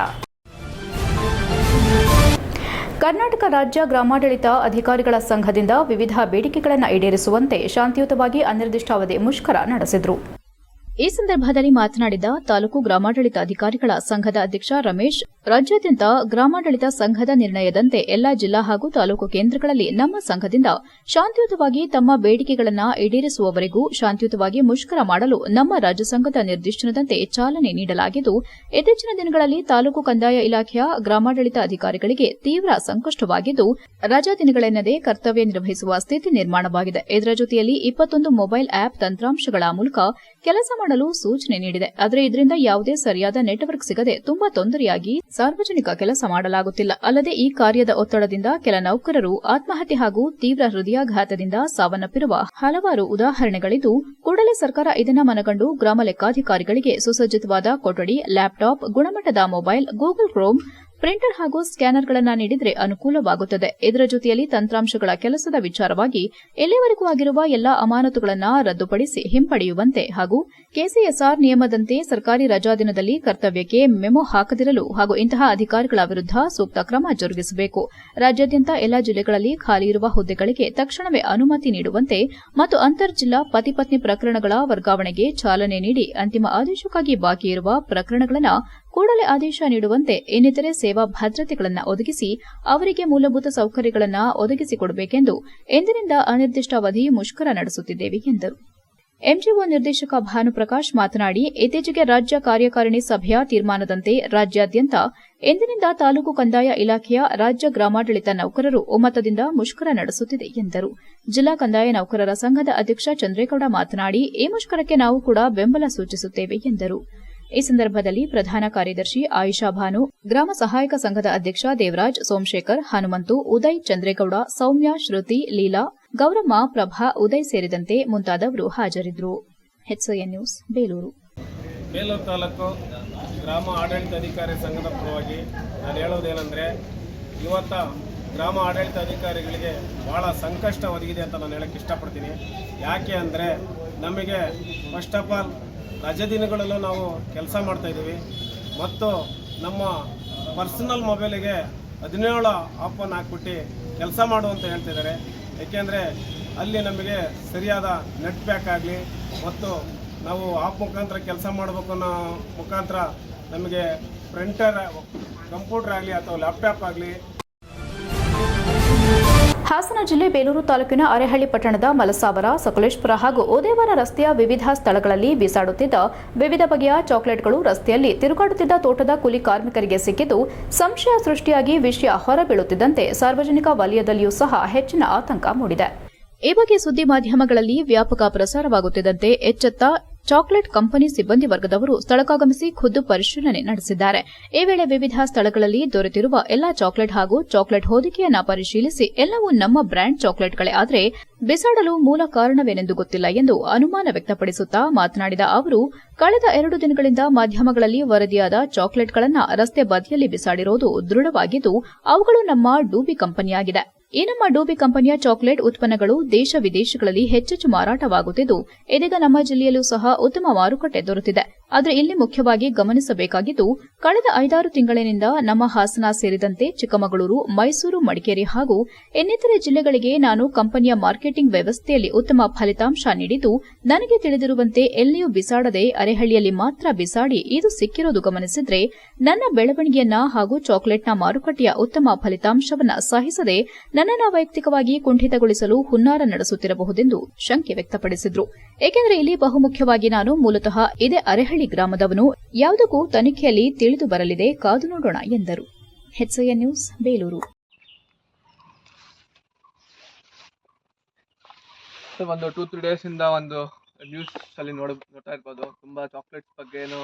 ಕರ್ನಾಟಕ ರಾಜ್ಯ ಗ್ರಾಮಾಡಳಿತ ಅಧಿಕಾರಿಗಳ ಸಂಘದಿಂದ ವಿವಿಧ ಬೇಡಿಕೆಗಳನ್ನು ಈಡೇರಿಸುವಂತೆ ಶಾಂತಿಯುತವಾಗಿ ಅನಿರ್ದಿಷ್ಟಾವಧಿ ಮುಷ್ಕರ ನಡೆಸಿದರು. ಈ ಸಂದರ್ಭದಲ್ಲಿ ಮಾತನಾಡಿದ ತಾಲೂಕು ಗ್ರಾಮಾಡಳಿತ ಅಧಿಕಾರಿಗಳ ಸಂಘದ ಅಧ್ಯಕ್ಷ ರಮೇಶ್, ರಾಜ್ಯಾದ್ಯಂತ ಗ್ರಾಮಾಡಳಿತ ಸಂಘದ ನಿರ್ಣಯದಂತೆ ಎಲ್ಲಾ ಜಿಲ್ಲಾ ಹಾಗೂ ತಾಲೂಕು ಕೇಂದ್ರಗಳಲ್ಲಿ ನಮ್ಮ ಸಂಘದಿಂದ ಶಾಂತಿಯುತವಾಗಿ ತಮ್ಮ ಬೇಡಿಕೆಗಳನ್ನು ಈಡೇರಿಸುವವರೆಗೂ ಶಾಂತಿಯುತವಾಗಿ ಮುಷ್ಕರ ಮಾಡಲು ನಮ್ಮ ರಾಜ್ಯ ಸಂಘದ ನಿರ್ದೇಶನದಂತೆ ಚಾಲನೆ ನೀಡಲಾಗಿದ್ದು, ಇತ್ತೀಚಿನ ದಿನಗಳಲ್ಲಿ ತಾಲೂಕು ಕಂದಾಯ ಇಲಾಖೆಯ ಗ್ರಾಮಾಡಳಿತ ಅಧಿಕಾರಿಗಳಿಗೆ ತೀವ್ರ ಸಂಕಷ್ಟವಾಗಿದ್ದು, ರಜಾ ದಿನಗಳೆನ್ನದೇ ಕರ್ತವ್ಯ ನಿರ್ವಹಿಸುವ ಸ್ಥಿತಿ ನಿರ್ಮಾಣವಾಗಿದೆ. ಇದರ ಜೊತೆಯಲ್ಲಿ 21 ಮೊಬೈಲ್ ಆಪ್ ತಂತ್ರಾಂಶಗಳ ಮೂಲಕ ಕೆಲಸ ಮಾಡಲು ಸೂಚನೆ ನೀಡಿದೆ. ಆದರೆ ಇದರಿಂದ ಯಾವುದೇ ಸರಿಯಾದ ನೆಟ್ವರ್ಕ್ ಸಿಗದೆ ತುಂಬಾ ತೊಂದರೆಯಾಗಿ ಸಾರ್ವಜನಿಕ ಕೆಲಸ ಮಾಡಲಾಗುತ್ತಿಲ್ಲ. ಅಲ್ಲದೆ ಈ ಕಾರ್ಯದ ಒತ್ತಡದಿಂದ ಕೆಲ ನೌಕರರು ಆತ್ಮಹತ್ಯೆ ಹಾಗೂ ತೀವ್ರ ಹೃದಯಾಘಾತದಿಂದ ಸಾವನ್ನಪ್ಪಿರುವ ಹಲವಾರು ಉದಾಹರಣೆಗಳಿದ್ದು, ಕೂಡಲೇ ಸರ್ಕಾರ ಇದನ್ನು ಮನಗಂಡು ಗ್ರಾಮ ಲೆಕ್ಕಾಧಿಕಾರಿಗಳಿಗೆ ಸುಸಜ್ಜಿತವಾದ ಕೊಠಡಿ, ಲ್ಯಾಪ್ಟಾಪ್, ಗುಣಮಟ್ಟದ ಮೊಬೈಲ್, ಗೂಗಲ್ ಕ್ರೋಮ್, ಪ್ರಿಂಟರ್ ಹಾಗೂ ಸ್ಕ್ಯಾನರ್ಗಳನ್ನು ನೀಡಿದರೆ ಅನುಕೂಲವಾಗುತ್ತದೆ. ಇದರ ಜೊತೆಯಲ್ಲಿ ತಂತ್ರಾಂಶಗಳ ಕೆಲಸದ ವಿಚಾರವಾಗಿ ಇಲ್ಲಿವರೆಗೂ ಆಗಿರುವ ಎಲ್ಲಾ ಅಮಾನತುಗಳನ್ನು ರದ್ದುಪಡಿಸಿ ಹಿಂಪಡೆಯುವಂತೆ ಹಾಗೂ ಕೆಸಿಎಸ್ಆರ್ ನಿಯಮದಂತೆ ಸರ್ಕಾರಿ ರಜಾ ದಿನದಲ್ಲಿ ಕರ್ತವ್ಯಕ್ಕೆ ಮೆಮೊ ಹಾಕದಿರಲು ಹಾಗೂ ಇಂತಹ ಅಧಿಕಾರಿಗಳ ವಿರುದ್ಧ ಸೂಕ್ತ ಕ್ರಮ ಜರುಗಿಸಬೇಕು. ರಾಜ್ಯಾದ್ಯಂತ ಎಲ್ಲಾ ಜಿಲ್ಲೆಗಳಲ್ಲಿ ಖಾಲಿ ಇರುವ ಹುದ್ದೆಗಳಿಗೆ ತಕ್ಷಣವೇ ಅನುಮತಿ ನೀಡುವಂತೆ ಮತ್ತು ಅಂತರ್ ಜಿಲ್ಲಾ ಪತಿ ಪತ್ನಿ ಪ್ರಕರಣಗಳ ವರ್ಗಾವಣೆಗೆ ಚಾಲನೆ ನೀಡಿ ಅಂತಿಮ ಆದೇಶಕ್ಕಾಗಿ ಬಾಕಿ ಇರುವ ಪ್ರಕರಣಗಳನ್ನು ಕೂಡಲೇ ಆದೇಶ ನೀಡುವಂತೆ, ಇನ್ನಿತರೆ ಸೇವಾ ಭದ್ರತೆಗಳನ್ನು ಒದಗಿಸಿ ಅವರಿಗೆ ಮೂಲಭೂತ ಸೌಕರ್ಯಗಳನ್ನು ಒದಗಿಸಿಕೊಡಬೇಕೆಂದು ಎಂದಿನಿಂದ ಅನಿರ್ದಿಷ್ಟಾವಧಿ ಮುಷ್ಕರ ನಡೆಸುತ್ತಿದ್ದೇವೆ ಎಂದರು. ಎಂಜಿಒ ನಿರ್ದೇಶಕ ಭಾನುಪ್ರಕಾಶ್ ಮಾತನಾಡಿ, ಇತ್ತೀಚೆಗೆ ರಾಜ್ಯ ಕಾರ್ಯಕಾರಿಣಿ ಸಭೆಯ ತೀರ್ಮಾನದಂತೆ ರಾಜ್ಯಾದ್ಯಂತ ಎಂದಿನಿಂದ ತಾಲೂಕು ಕಂದಾಯ ಇಲಾಖೆಯ ರಾಜ್ಯ ಗ್ರಾಮಾಡಳಿತ ನೌಕರರು ಒಮ್ಮತದಿಂದ ಮುಷ್ಕರ ನಡೆಸುತ್ತಿದೆ ಎಂದರು. ಜಿಲ್ಲಾ ಕಂದಾಯ ನೌಕರರ ಸಂಘದ ಅಧ್ಯಕ್ಷ ಚಂದ್ರೇಗೌಡ ಮಾತನಾಡಿ, ಈ ಮುಷ್ಕರಕ್ಕೆ ನಾವು ಕೂಡ ಬೆಂಬಲ ಸೂಚಿಸುತ್ತೇವೆ ಎಂದರು. ಈ ಸಂದರ್ಭದಲ್ಲಿ ಪ್ರಧಾನ ಕಾರ್ಯದರ್ಶಿ ಆಯಿಷಾ ಭಾನು, ಗ್ರಾಮ ಸಹಾಯಕ ಸಂಘದ ಅಧ್ಯಕ್ಷ ದೇವರಾಜ್, ಸೋಮಶೇಖರ್, ಹನುಮಂತು, ಉದಯ್, ಚಂದ್ರೇಗೌಡ, ಸೌಮ್ಯ, ಶ್ರುತಿ, ಲೀಲಾ, ಗೌರಮ್ಮ, ಪ್ರಭಾ, ಉದಯ್ ಸೇರಿದಂತೆ ಮುಂತಾದವರು ಹಾಜರಿದ್ದರು. HCN news Belur. ಬೇಲೂರು ತಾಲೂಕು ಗ್ರಾಮ ಆಡಳಿತಾಧಿಕಾರಿ ಸಂಘದ ಪರವಾಗಿ ನಾನು ಹೇಳೋದೇನೆಂದರೆ, ಇವತ್ತ ಗ್ರಾಮ ಆಡಳಿತಾಧಿಕಾರಿಗಳಿಗೆ ಭಾಳ ಸಂಕಷ್ಟ ಒದಗಿದೆ ಅಂತ ನಾನು ಹೇಳಕ್ಕೆ ಇಷ್ಟಪಡ್ತೀನಿ. ಯಾಕೆ ಅಂದರೆ, ನಮಗೆ ಫಸ್ಟ್ ಆಫ್ ಆಲ್ ರಜೆ ದಿನಗಳಲ್ಲೂ ನಾವು ಕೆಲಸ ಮಾಡ್ತಾಯಿದ್ದೀವಿ ಮತ್ತು ನಮ್ಮ ಪರ್ಸನಲ್ ಮೊಬೈಲಿಗೆ 17 ಆಪನ್ನು ಹಾಕ್ಬಿಟ್ಟು ಕೆಲಸ ಮಾಡು ಅಂತ ಹೇಳ್ತಿದ್ದಾರೆ. ಏಕೆಂದರೆ ಅಲ್ಲಿ ನಮಗೆ ಸರಿಯಾದ ನೆಟ್ ಪ್ಯಾಕ್ ಆಗಲಿ ಮತ್ತು ನಾವು ಆಪ್ ಮುಖಾಂತರ ಕೆಲಸ ಮಾಡಬೇಕು ಅನ್ನೋ ಮುಖಾಂತರ ನಮಗೆ ಪ್ರಿಂಟರ್, ಕಂಪ್ಯೂಟರ್ ಆಗಲಿ ಅಥವಾ ಲ್ಯಾಪ್ಟಾಪ್ ಆಗಲಿ. ಹಾಸನ ಜಿಲ್ಲೆ ಬೇಲೂರು ತಾಲೂಕಿನ ಅರೆಹಳ್ಳಿ ಪಟ್ಟಣದ ಮಲಸಾವರ, ಸಕಲೇಶಪುರ ಹಾಗೂ ಉದಯವಾರ ರಸ್ತೆಯ ವಿವಿಧ ಸ್ಥಳಗಳಲ್ಲಿ ಬಿಸಾಡುತ್ತಿದ್ದ ವಿವಿಧ ಬಗೆಯ ಚಾಕೊಲೇಟ್ಗಳು ರಸ್ತೆಯಲ್ಲಿ ತಿರುಗಾಡುತ್ತಿದ್ದ ತೋಟದ ಕೂಲಿ ಕಾರ್ಮಿಕರಿಗೆ ಸಿಕ್ಕಿದ್ದು ಸಂಶಯ ಸೃಷ್ಟಿಯಾಗಿ ವಿಷಯ ಹೊರಬೀಳುತ್ತಿದ್ದಂತೆ ಸಾರ್ವಜನಿಕ ವಲಯದಲ್ಲಿಯೂ ಸಹ ಹೆಚ್ಚಿನ ಆತಂಕ ಮೂಡಿದೆ. ಈ ಬಗ್ಗೆ ಸುದ್ದಿ ಮಾಧ್ಯಮಗಳಲ್ಲಿ ವ್ಯಾಪಕ ಪ್ರಸಾರವಾಗುತ್ತಿದ್ದಂತೆ ಎಚ್ಚೆತ್ತ ಚಾಕೊಲೇಟ್ ಕಂಪನಿ ಸಿಬ್ಬಂದಿ ವರ್ಗದವರು ಸ್ಥಳಕ್ಕಾಗಮಿಸಿ ಖುದ್ದು ಪರಿಶೀಲನೆ ನಡೆಸಿದ್ದಾರೆ. ಈ ವೇಳೆ ವಿವಿಧ ಸ್ಥಳಗಳಲ್ಲಿ ದೊರೆತಿರುವ ಎಲ್ಲಾ ಚಾಕೊಲೇಟ್ ಹಾಗೂ ಚಾಕೊಲೇಟ್ ಹೊದಿಕೆಯನ್ನ ಪರಿಶೀಲಿಸಿ ಎಲ್ಲವೂ ನಮ್ಮ ಬ್ರ್ಯಾಂಡ್ ಚಾಕೊಲೇಟ್ಗಳೇ ಆದರೆ ಬಿಸಾಡಲು ಮೂಲ ಕಾರಣವೇನೆಂದು ಗೊತ್ತಿಲ್ಲ ಎಂದು ಅನುಮಾನ ವ್ಯಕ್ತಪಡಿಸುತ್ತಾ ಮಾತನಾಡಿದ ಅವರು, ಕಳೆದ 2 ದಿನಗಳಿಂದ ಮಾಧ್ಯಮಗಳಲ್ಲಿ ವರದಿಯಾದ ಚಾಕೊಲೇಟ್ಗಳನ್ನು ರಸ್ತೆ ಬದಿಯಲ್ಲಿ ಬಿಸಾಡಿರುವುದು ದೃಢವಾಗಿದ್ದು ಅವುಗಳು ನಮ್ಮ ಡೂಬಿ ಕಂಪನಿಯಾಗಿದೆ. ಈ ನಮ್ಮ ಡೂಬಿ ಕಂಪನಿಯ ಚಾಕೊಲೇಟ್ ಉತ್ಪನ್ನಗಳು ದೇಶ ವಿದೇಶಗಳಲ್ಲಿ ಹೆಚ್ಚೆಚ್ಚು ಮಾರಾಟವಾಗುತ್ತಿದ್ದು ಇದೀಗ ನಮ್ಮ ಜಿಲ್ಲೆಯಲ್ಲೂ ಸಹ ಉತ್ತಮ ಮಾರುಕಟ್ಟೆ ದೊರೆತಿದೆ. ಆದರೆ ಇಲ್ಲಿ ಮುಖ್ಯವಾಗಿ ಗಮನಿಸಬೇಕಾಗಿದ್ದು, ಕಳೆದ 5-6 ತಿಂಗಳಿನಿಂದ ನಮ್ಮ ಹಾಸನ ಸೇರಿದಂತೆ ಚಿಕ್ಕಮಗಳೂರು, ಮೈಸೂರು, ಮಡಿಕೇರಿ ಹಾಗೂ ಇನ್ನಿತರೆ ಜಿಲ್ಲೆಗಳಿಗೆ ನಾನು ಕಂಪನಿಯ ಮಾರ್ಕೆಟಿಂಗ್ ವ್ಯವಸ್ಥೆಯಲ್ಲಿ ಉತ್ತಮ ಫಲಿತಾಂಶ ನೀಡಿದ್ದು ನನಗೆ ತಿಳಿದಿರುವಂತೆ ಎಲ್ಲಿಯೂ ಬಿಸಾಡದೆ ಅರೆಹಳ್ಳಿಯಲ್ಲಿ ಮಾತ್ರ ಬಿಸಾಡಿ ಇದು ಸಿಕ್ಕಿರೋದು ಗಮನಿಸಿದ್ರೆ ನನ್ನ ಬೆಳವಣಿಗೆಯನ್ನ ಹಾಗೂ ಚಾಕೊಲೇಟ್ನ ಮಾರುಕಟ್ಟೆಯ ಉತ್ತಮ ಫಲಿತಾಂಶವನ್ನ ಸಹಿಸದೆ ನನ್ನನ್ನು ವೈಯಕ್ತಿಕವಾಗಿ ಕುಂಠಿತಗೊಳಿಸಲು ಹುನ್ನಾರ ನಡೆಸುತ್ತಿರಬಹುದೆಂದು ಶಂಕೆ ವ್ಯಕ್ತಪಡಿಸಿದ್ರು. ಏಕೆಂದರೆ ಇಲ್ಲಿ ಬಹುಮುಖ್ಯವಾಗಿ ನಾನು ಮೂಲತಃ ಇದೇ ಅರೆಹಳ್ಳಿ ಗ್ರಾಮದವನು, ಯಾವುದಕ್ಕೂ ತನಿಖೆಯಲ್ಲಿ ತಿಳಿದು ಬರಲಿದೆ, ಕಾದು ನೋಡೋಣ ಎಂದರು. HCN news, Belur. ಒಂದು 2-3 ಡೇಸ್ ಇಂದ ಒಂದು ನ್ಯೂಸ್ ಅಲ್ಲಿ ನೋಡ್ತಾ ಇರ್ಬೋದು. ತುಂಬಾ ಚಾಕ್ಲೇಟ್ಸ್ ಬಗ್ಗೆನೂ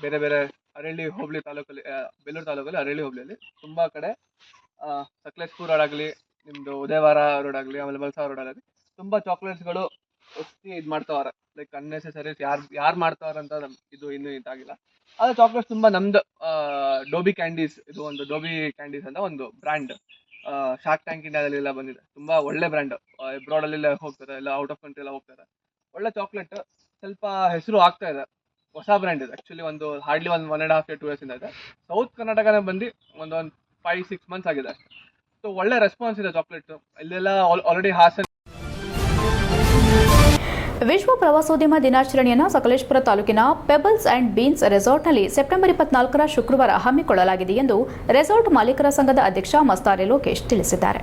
ಬೇರೆ ಬೇರೆ ಅರಳ್ಳಿ ಹೋಬಳಿ ತಾಲೂಕಲ್ಲಿ, ಬೇಲೂರು ತಾಲೂಕಲ್ಲಿ ಅರಳ್ಳಿ ಹೋಬಳಿಯಲ್ಲಿ ತುಂಬಾ ಕಡೆ ಸಕಲೇಶ್ಪುರ ರೋಡ್ ಆಗಲಿ, ನಿಮ್ದು ಉದಯವಾರ ರೋಡ್ ಆಗಲಿ, ಆಮೇಲೆ ಮಲಸಾವರ ರೋಡ್ ಆಗಲಿ ತುಂಬಾ ಚಾಕ್ಲೇಟ್ಸ್ಗಳು ಒತ್ತಿ ಇದು ಮಾಡ್ತಾವ್ರೆ. ಲೈಕ್ ಅನ್ನೆಸೆಸರೀಸ್ ಯಾರು ಮಾಡ್ತಾವ್ರೆ ಅಂತ ಇದು ಇನ್ನೂ ಇದಾಗಿಲ್ಲ. ಆದರೆ ಚಾಕ್ಲೇಟ್ಸ್ ತುಂಬಾ ನಮ್ದು ಡೋಬಿ ಕ್ಯಾಂಡೀಸ್, ಇದು ಒಂದು ಡೋಬಿ ಕ್ಯಾಂಡೀಸ್ ಅಂತ ಒಂದು ಬ್ರ್ಯಾಂಡ್ ಶಾರ್ಕ್ ಟ್ಯಾಂಕ್ ಇಂಡಿಯಾದಲ್ಲೆಲ್ಲ ಬಂದಿದೆ. ತುಂಬಾ ಒಳ್ಳೆ ಬ್ರ್ಯಾಂಡ್, ಅಬ್ರಾಡ್ ಅಲ್ಲೆಲ್ಲ ಹೋಗ್ತಾರೆ, ಎಲ್ಲ ಔಟ್ ಆಫ್ ಕಂಟ್ರಿ ಎಲ್ಲ ಹೋಗ್ತಾರೆ. ಒಳ್ಳೆ ಚಾಕ್ಲೇಟ್, ಸ್ವಲ್ಪ ಹೆಸರು ಆಗ್ತಾ ಇದೆ. ಹೊಸ ಬ್ರ್ಯಾಂಡ್ ಇದೆ ಆಕ್ಚುಲಿ, ಒಂದು ಹಾರ್ಡ್ಲಿ 1.5 year 2 years ಇಂದ ಇದೆ. ಸೌತ್ ಕರ್ನಾಟಕನೇ ಬಂದು ಒಂದು 5-6 months ಆಗಿದೆ. ಸೊ ಒಳ್ಳೆ ರೆಸ್ಪಾನ್ಸ್ ಇದೆ ಚಾಕ್ಲೇಟ್ ಇಲ್ಲೆಲ್ಲ ಆಲ್ರೆಡಿ. ಹಾಸನ ವಿಶ್ವ ಪ್ರವಾಸೋದ್ಯಮ ದಿನಾಚರಣೆಯನ್ನು ಸಕಲೇಶಪುರ ತಾಲೂಕಿನ ಪೆಬಲ್ಸ್ ಅಂಡ್ ಬೀನ್ಸ್ ರೆಸಾರ್ಟ್ನಲ್ಲಿ ಸೆಪ್ಟೆಂಬರ್ 24 ಶುಕ್ರವಾರ ಹಮ್ಮಿಕೊಳ್ಳಲಾಗಿದೆ ಎಂದು ರೆಸಾರ್ಟ್ ಮಾಲೀಕರ ಸಂಘದ ಅಧ್ಯಕ್ಷ ಮಸ್ತಾರೆ ಲೋಕೇಶ್ ತಿಳಿಸಿದ್ದಾರೆ.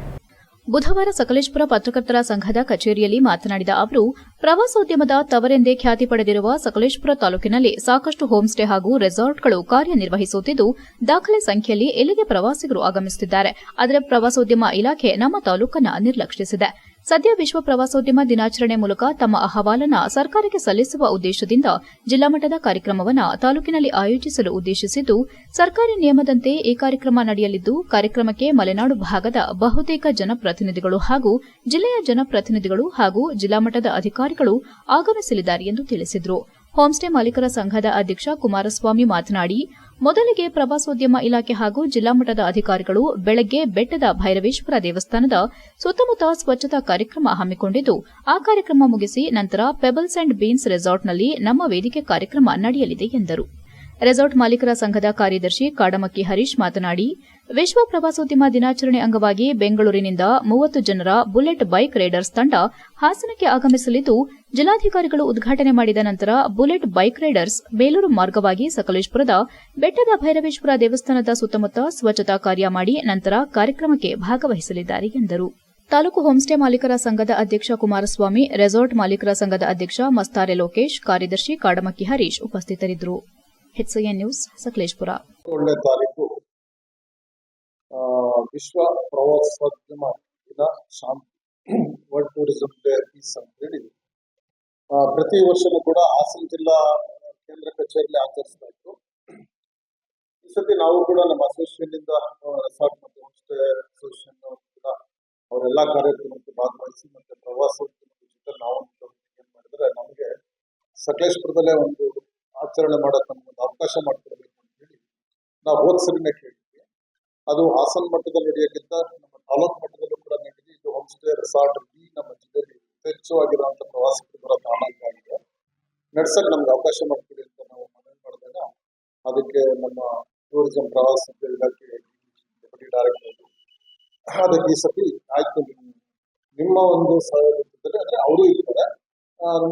ಬುಧವಾರ ಸಕಲೇಶಪುರ ಪತ್ರಕರ್ತರ ಸಂಘದ ಕಚೇರಿಯಲ್ಲಿ ಮಾತನಾಡಿದ ಅವರು, ಪ್ರವಾಸೋದ್ಯಮದ ತವರೆಂದೇ ಖ್ಯಾತಿ ಪಡೆದಿರುವ ಸಕಲೇಶಪುರ ತಾಲೂಕಿನಲ್ಲಿ ಸಾಕಷ್ಟು ಹೋಮ್ ಸ್ಟೇ ಹಾಗೂ ರೆಸಾರ್ಟ್ಗಳು ಕಾರ್ಯನಿರ್ವಹಿಸುತ್ತಿದ್ದು ದಾಖಲೆ ಸಂಖ್ಯೆಯಲ್ಲಿ ಇಲ್ಲಿಗೆ ಪ್ರವಾಸಿಗರು ಆಗಮಿಸುತ್ತಿದ್ದಾರೆ. ಆದರೆ ಪ್ರವಾಸೋದ್ಯಮ ಇಲಾಖೆ ನಮ್ಮ ತಾಲೂಕನ್ನು ನಿರ್ಲಕ್ಷಿಸಿದೆ. ಸದ್ಯ ವಿಶ್ವ ಪ್ರವಾಸೋದ್ಯಮ ದಿನಾಚರಣೆ ಮೂಲಕ ತಮ್ಮ ಅಹವಾಲನ್ನು ಸರ್ಕಾರಕ್ಕೆ ಸಲ್ಲಿಸುವ ಉದ್ದೇಶದಿಂದ ಜಿಲ್ಲಾ ಮಟ್ಟದ ಕಾರ್ಯಕ್ರಮವನ್ನು ತಾಲೂಕಿನಲ್ಲಿ ಆಯೋಜಿಸಲು ಉದ್ದೇಶಿಸಿದ್ದು, ಸರ್ಕಾರಿ ನಿಯಮದಂತೆ ಈ ಕಾರ್ಯಕ್ರಮ ನಡೆಯಲಿದ್ದು, ಕಾರ್ಯಕ್ರಮಕ್ಕೆ ಮಲೆನಾಡು ಭಾಗದ ಬಹುತೇಕ ಜನಪ್ರತಿನಿಧಿಗಳು ಹಾಗೂ ಜಿಲ್ಲೆಯ ಜನಪ್ರತಿನಿಧಿಗಳು ಹಾಗೂ ಜಿಲ್ಲಾ ಮಟ್ಟದ ಅಧಿಕಾರಿಗಳು ಆಗಮಿಸಲಿದ್ದಾರೆ ಎಂದು ತಿಳಿಸಿದರು. ಹೋಂಸ್ಟೇ ಮಾಲೀಕರ ಸಂಘದ ಅಧ್ಯಕ್ಷ ಕುಮಾರಸ್ವಾಮಿ ಮಾತನಾಡಿ, ಮೊದಲಿಗೆ ಪ್ರವಾಸೋದ್ಯಮ ಇಲಾಖೆ ಹಾಗೂ ಜಿಲ್ಲಾ ಮಟ್ಟದ ಅಧಿಕಾರಿಗಳು ಬೆಳಗ್ಗೆ ಬೆಟ್ಟದ ಭೈರವೇಶ್ವರ ದೇವಸ್ಥಾನದ ಸುತ್ತಮುತ್ತ ಸ್ವಚ್ಛತಾ ಕಾರ್ಯಕ್ರಮ ಹಮ್ಮಿಕೊಂಡಿದ್ದು, ಆ ಕಾರ್ಯಕ್ರಮ ಮುಗಿಸಿ ನಂತರ ಪೆಬಲ್ಸ್ ಅಂಡ್ ಬೀನ್ಸ್ ರೆಸಾರ್ಟ್ನಲ್ಲಿ ನಮ್ಮ ವೇದಿಕೆ ಕಾರ್ಯಕ್ರಮ ನಡೆಯಲಿದೆ ಎಂದರು. ರೆಸಾರ್ಟ್ ಮಾಲೀಕರ ಸಂಘದ ಕಾರ್ಯದರ್ಶಿ ಕಾಡಮಕ್ಕಿ ಹರೀಶ್ ಮಾತನಾಡಿ, ವಿಶ್ವ ಪ್ರವಾಸೋದ್ಯಮ ದಿನಾಚರಣೆ ಅಂಗವಾಗಿ ಬೆಂಗಳೂರಿನಿಂದ 30 ಜನರ ಬುಲೆಟ್ ಬೈಕ್ ರೈಡರ್ಸ್ ತಂಡ ಹಾಸನಕ್ಕೆ ಆಗಮಿಸಲಿದ್ದು, ಜಿಲ್ಲಾಧಿಕಾರಿಗಳು ಉದ್ಘಾಟನೆ ಮಾಡಿದ ನಂತರ ಬುಲೆಟ್ ಬೈಕ್ ರೈಡರ್ಸ್ ಬೇಲೂರು ಮಾರ್ಗವಾಗಿ ಸಕಲೇಶಪುರದ ಬೆಟ್ಟದ ಭೈರವೇಶ್ವರ ದೇವಸ್ಥಾನದ ಸುತ್ತಮುತ್ತ ಸ್ವಚ್ಛತಾ ಕಾರ್ಯ ಮಾಡಿ ನಂತರ ಕಾರ್ಯಕ್ರಮಕ್ಕೆ ಭಾಗವಹಿಸಲಿದ್ದಾರೆ ಎಂದರು. ತಾಲೂಕು ಹೋಂಸ್ಟೇ ಮಾಲೀಕರ ಸಂಘದ ಅಧ್ಯಕ್ಷ ಕುಮಾರಸ್ವಾಮಿ, ರೆಸಾರ್ಟ್ ಮಾಲೀಕರ ಸಂಘದ ಅಧ್ಯಕ್ಷ ಮಸ್ತಾರೆ ಲೋಕೇಶ್, ಕಾರ್ಯದರ್ಶಿ ಕಾಡಮಕ್ಕಿ ಹರೀಶ್ ಉಪಸ್ಥಿತರಿದ್ದರು. HCN news, Sakleshpur. ಒಳ್ಳೆ ತಾರೀಕು ವಿಶ್ವ ಪ್ರವಾಸೋದ್ಯಮ ದಿನ, ಶಾಂತಿ, ವರ್ಲ್ಡ್ ಟೂರಿಸಂ ಡೇ ಪೀಸ್ ಅಂತ ಹೇಳಿ ಪ್ರತಿ ವರ್ಷನೂ ಕೂಡ ಹಾಸನ ಜಿಲ್ಲಾ ಕೇಂದ್ರ ಕಚೇರಿಯಲ್ಲಿ ಆಚರಿಸ್ತಾ ಇತ್ತು. ಈ ಸತಿ ನಾವು ಕೂಡ ನಮ್ಮ ಅಸೋಸಿಯೇಷನ್ ಇಂದ ರೆಸಾರ್ಟ್ ಮತ್ತು ಹೋಮ್ ಸ್ಟೇ ಅಸೋಸಿಯೇಷನ್ ಕೂಡ ಅವರೆಲ್ಲ ಕಾರ್ಯಕ್ರಮಕ್ಕೆ ಭಾಗವಹಿಸಿ ಮತ್ತೆ ಪ್ರವಾಸೋದ್ಯಮದ ಜೊತೆ ನಾವು ಏನ್ ಮಾಡಿದ್ರೆ ನಮಗೆ ಸಕಲೇಶಪುರದಲ್ಲೇ ಒಂದು ಆಚರಣೆ ಮಾಡೋಕೆ ನಮ್ಗೊಂದು ಅವಕಾಶ ಮಾಡಿಕೊಡ್ಬೇಕು ಅಂತ ಹೇಳಿ ನಾವು ಹೋದ್ಸರಿನೇ ಕೇಳಿದ್ವಿ. ಅದು ಹಾಸನ ಮಟ್ಟದಲ್ಲಿ ನಡೆಯೋಕ್ಕಿಂತ ನಮ್ಮ ತಾಲೂಕು ಮಟ್ಟದಲ್ಲೂ ಕೂಡ ನಡೆದಿ. ಇದು ಹೋಮ್ ಸ್ಟೇ ರೆಸಾರ್ಟ್ ನಮ್ಮ ಜಿಲ್ಲೆಯಲ್ಲಿ ಯಥೇಚ್ಛವಾಗಿರುವಂತ ಪ್ರವಾಸಿಗರು ಬರೋ ತಾಣಾಗಿದೆ. ನಡ್ಸಕ್ ನಮ್ಗೆ ಅವಕಾಶ ಮಾಡ್ತೀವಿ ಅಂತ ನಾವು ಮನವಿ ಮಾಡಿದಾಗ ಅದಕ್ಕೆ ನಮ್ಮ ಟೂರಿಸಂ ಪ್ರವಾಸೋದ್ಯಮ ಇಲಾಖೆ ಡೆಪ್ಯೂಟಿ ಡೈರೆಕ್ಟರ್ ಅದಕ್ಕೆ ಈ ಸತಿ ಆಯ್ತು, ನಿಮ್ಮ ಒಂದು ಸಹಯೋಗದಲ್ಲಿ ಅಂದ್ರೆ ಅವರು ಇರ್ತಾರೆ,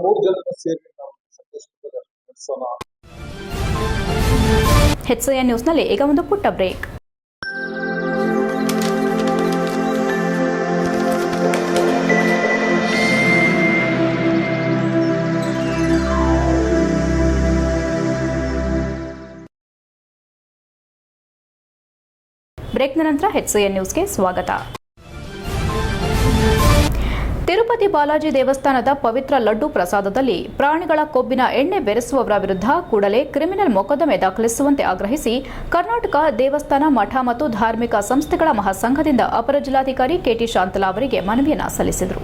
3 ಜನ ಸೇರಿ ನಾವು ಸಕಲೇಶಪುರದಲ್ಲಿ ನಡೆಸೋಣ. HCN ನ್ಯೂಸ್ನಲ್ಲಿ ಈಗ ಒಂದು ಪುಟ್ಟ ಬ್ರೇಕ್. ಬ್ರೇಕ್ನ ನಂತರ HCN ನ್ಯೂಸ್ಗೆ ಸ್ವಾಗತ. ತಿರುಪತಿ ಬಾಲಾಜಿ ದೇವಸ್ಥಾನದ ಪವಿತ್ರ ಲಡ್ಡು ಪ್ರಸಾದದಲ್ಲಿ ಪ್ರಾಣಿಗಳ ಕೊಬ್ಬಿನ ಎಣ್ಣೆ ಬೆರೆಸುವವರ ವಿರುದ್ಧ ಕೂಡಲೇ ಕ್ರಿಮಿನಲ್ ಮೊಕದ್ದಮೆ ದಾಖಲಿಸುವಂತೆ ಆಗ್ರಹಿಸಿ ಕರ್ನಾಟಕ ದೇವಸ್ಥಾನ ಮಠ ಮತ್ತು ಧಾರ್ಮಿಕ ಸಂಸ್ಥೆಗಳ ಮಹಾಸಂಘದಿಂದ ಅಪರ ಜಿಲ್ಲಾಧಿಕಾರಿ ಕೆಟಿ ಶಾಂತಲಾ ಅವರಿಗೆ ಮನವಿಯನ್ನು ಸಲ್ಲಿಸಿದರು.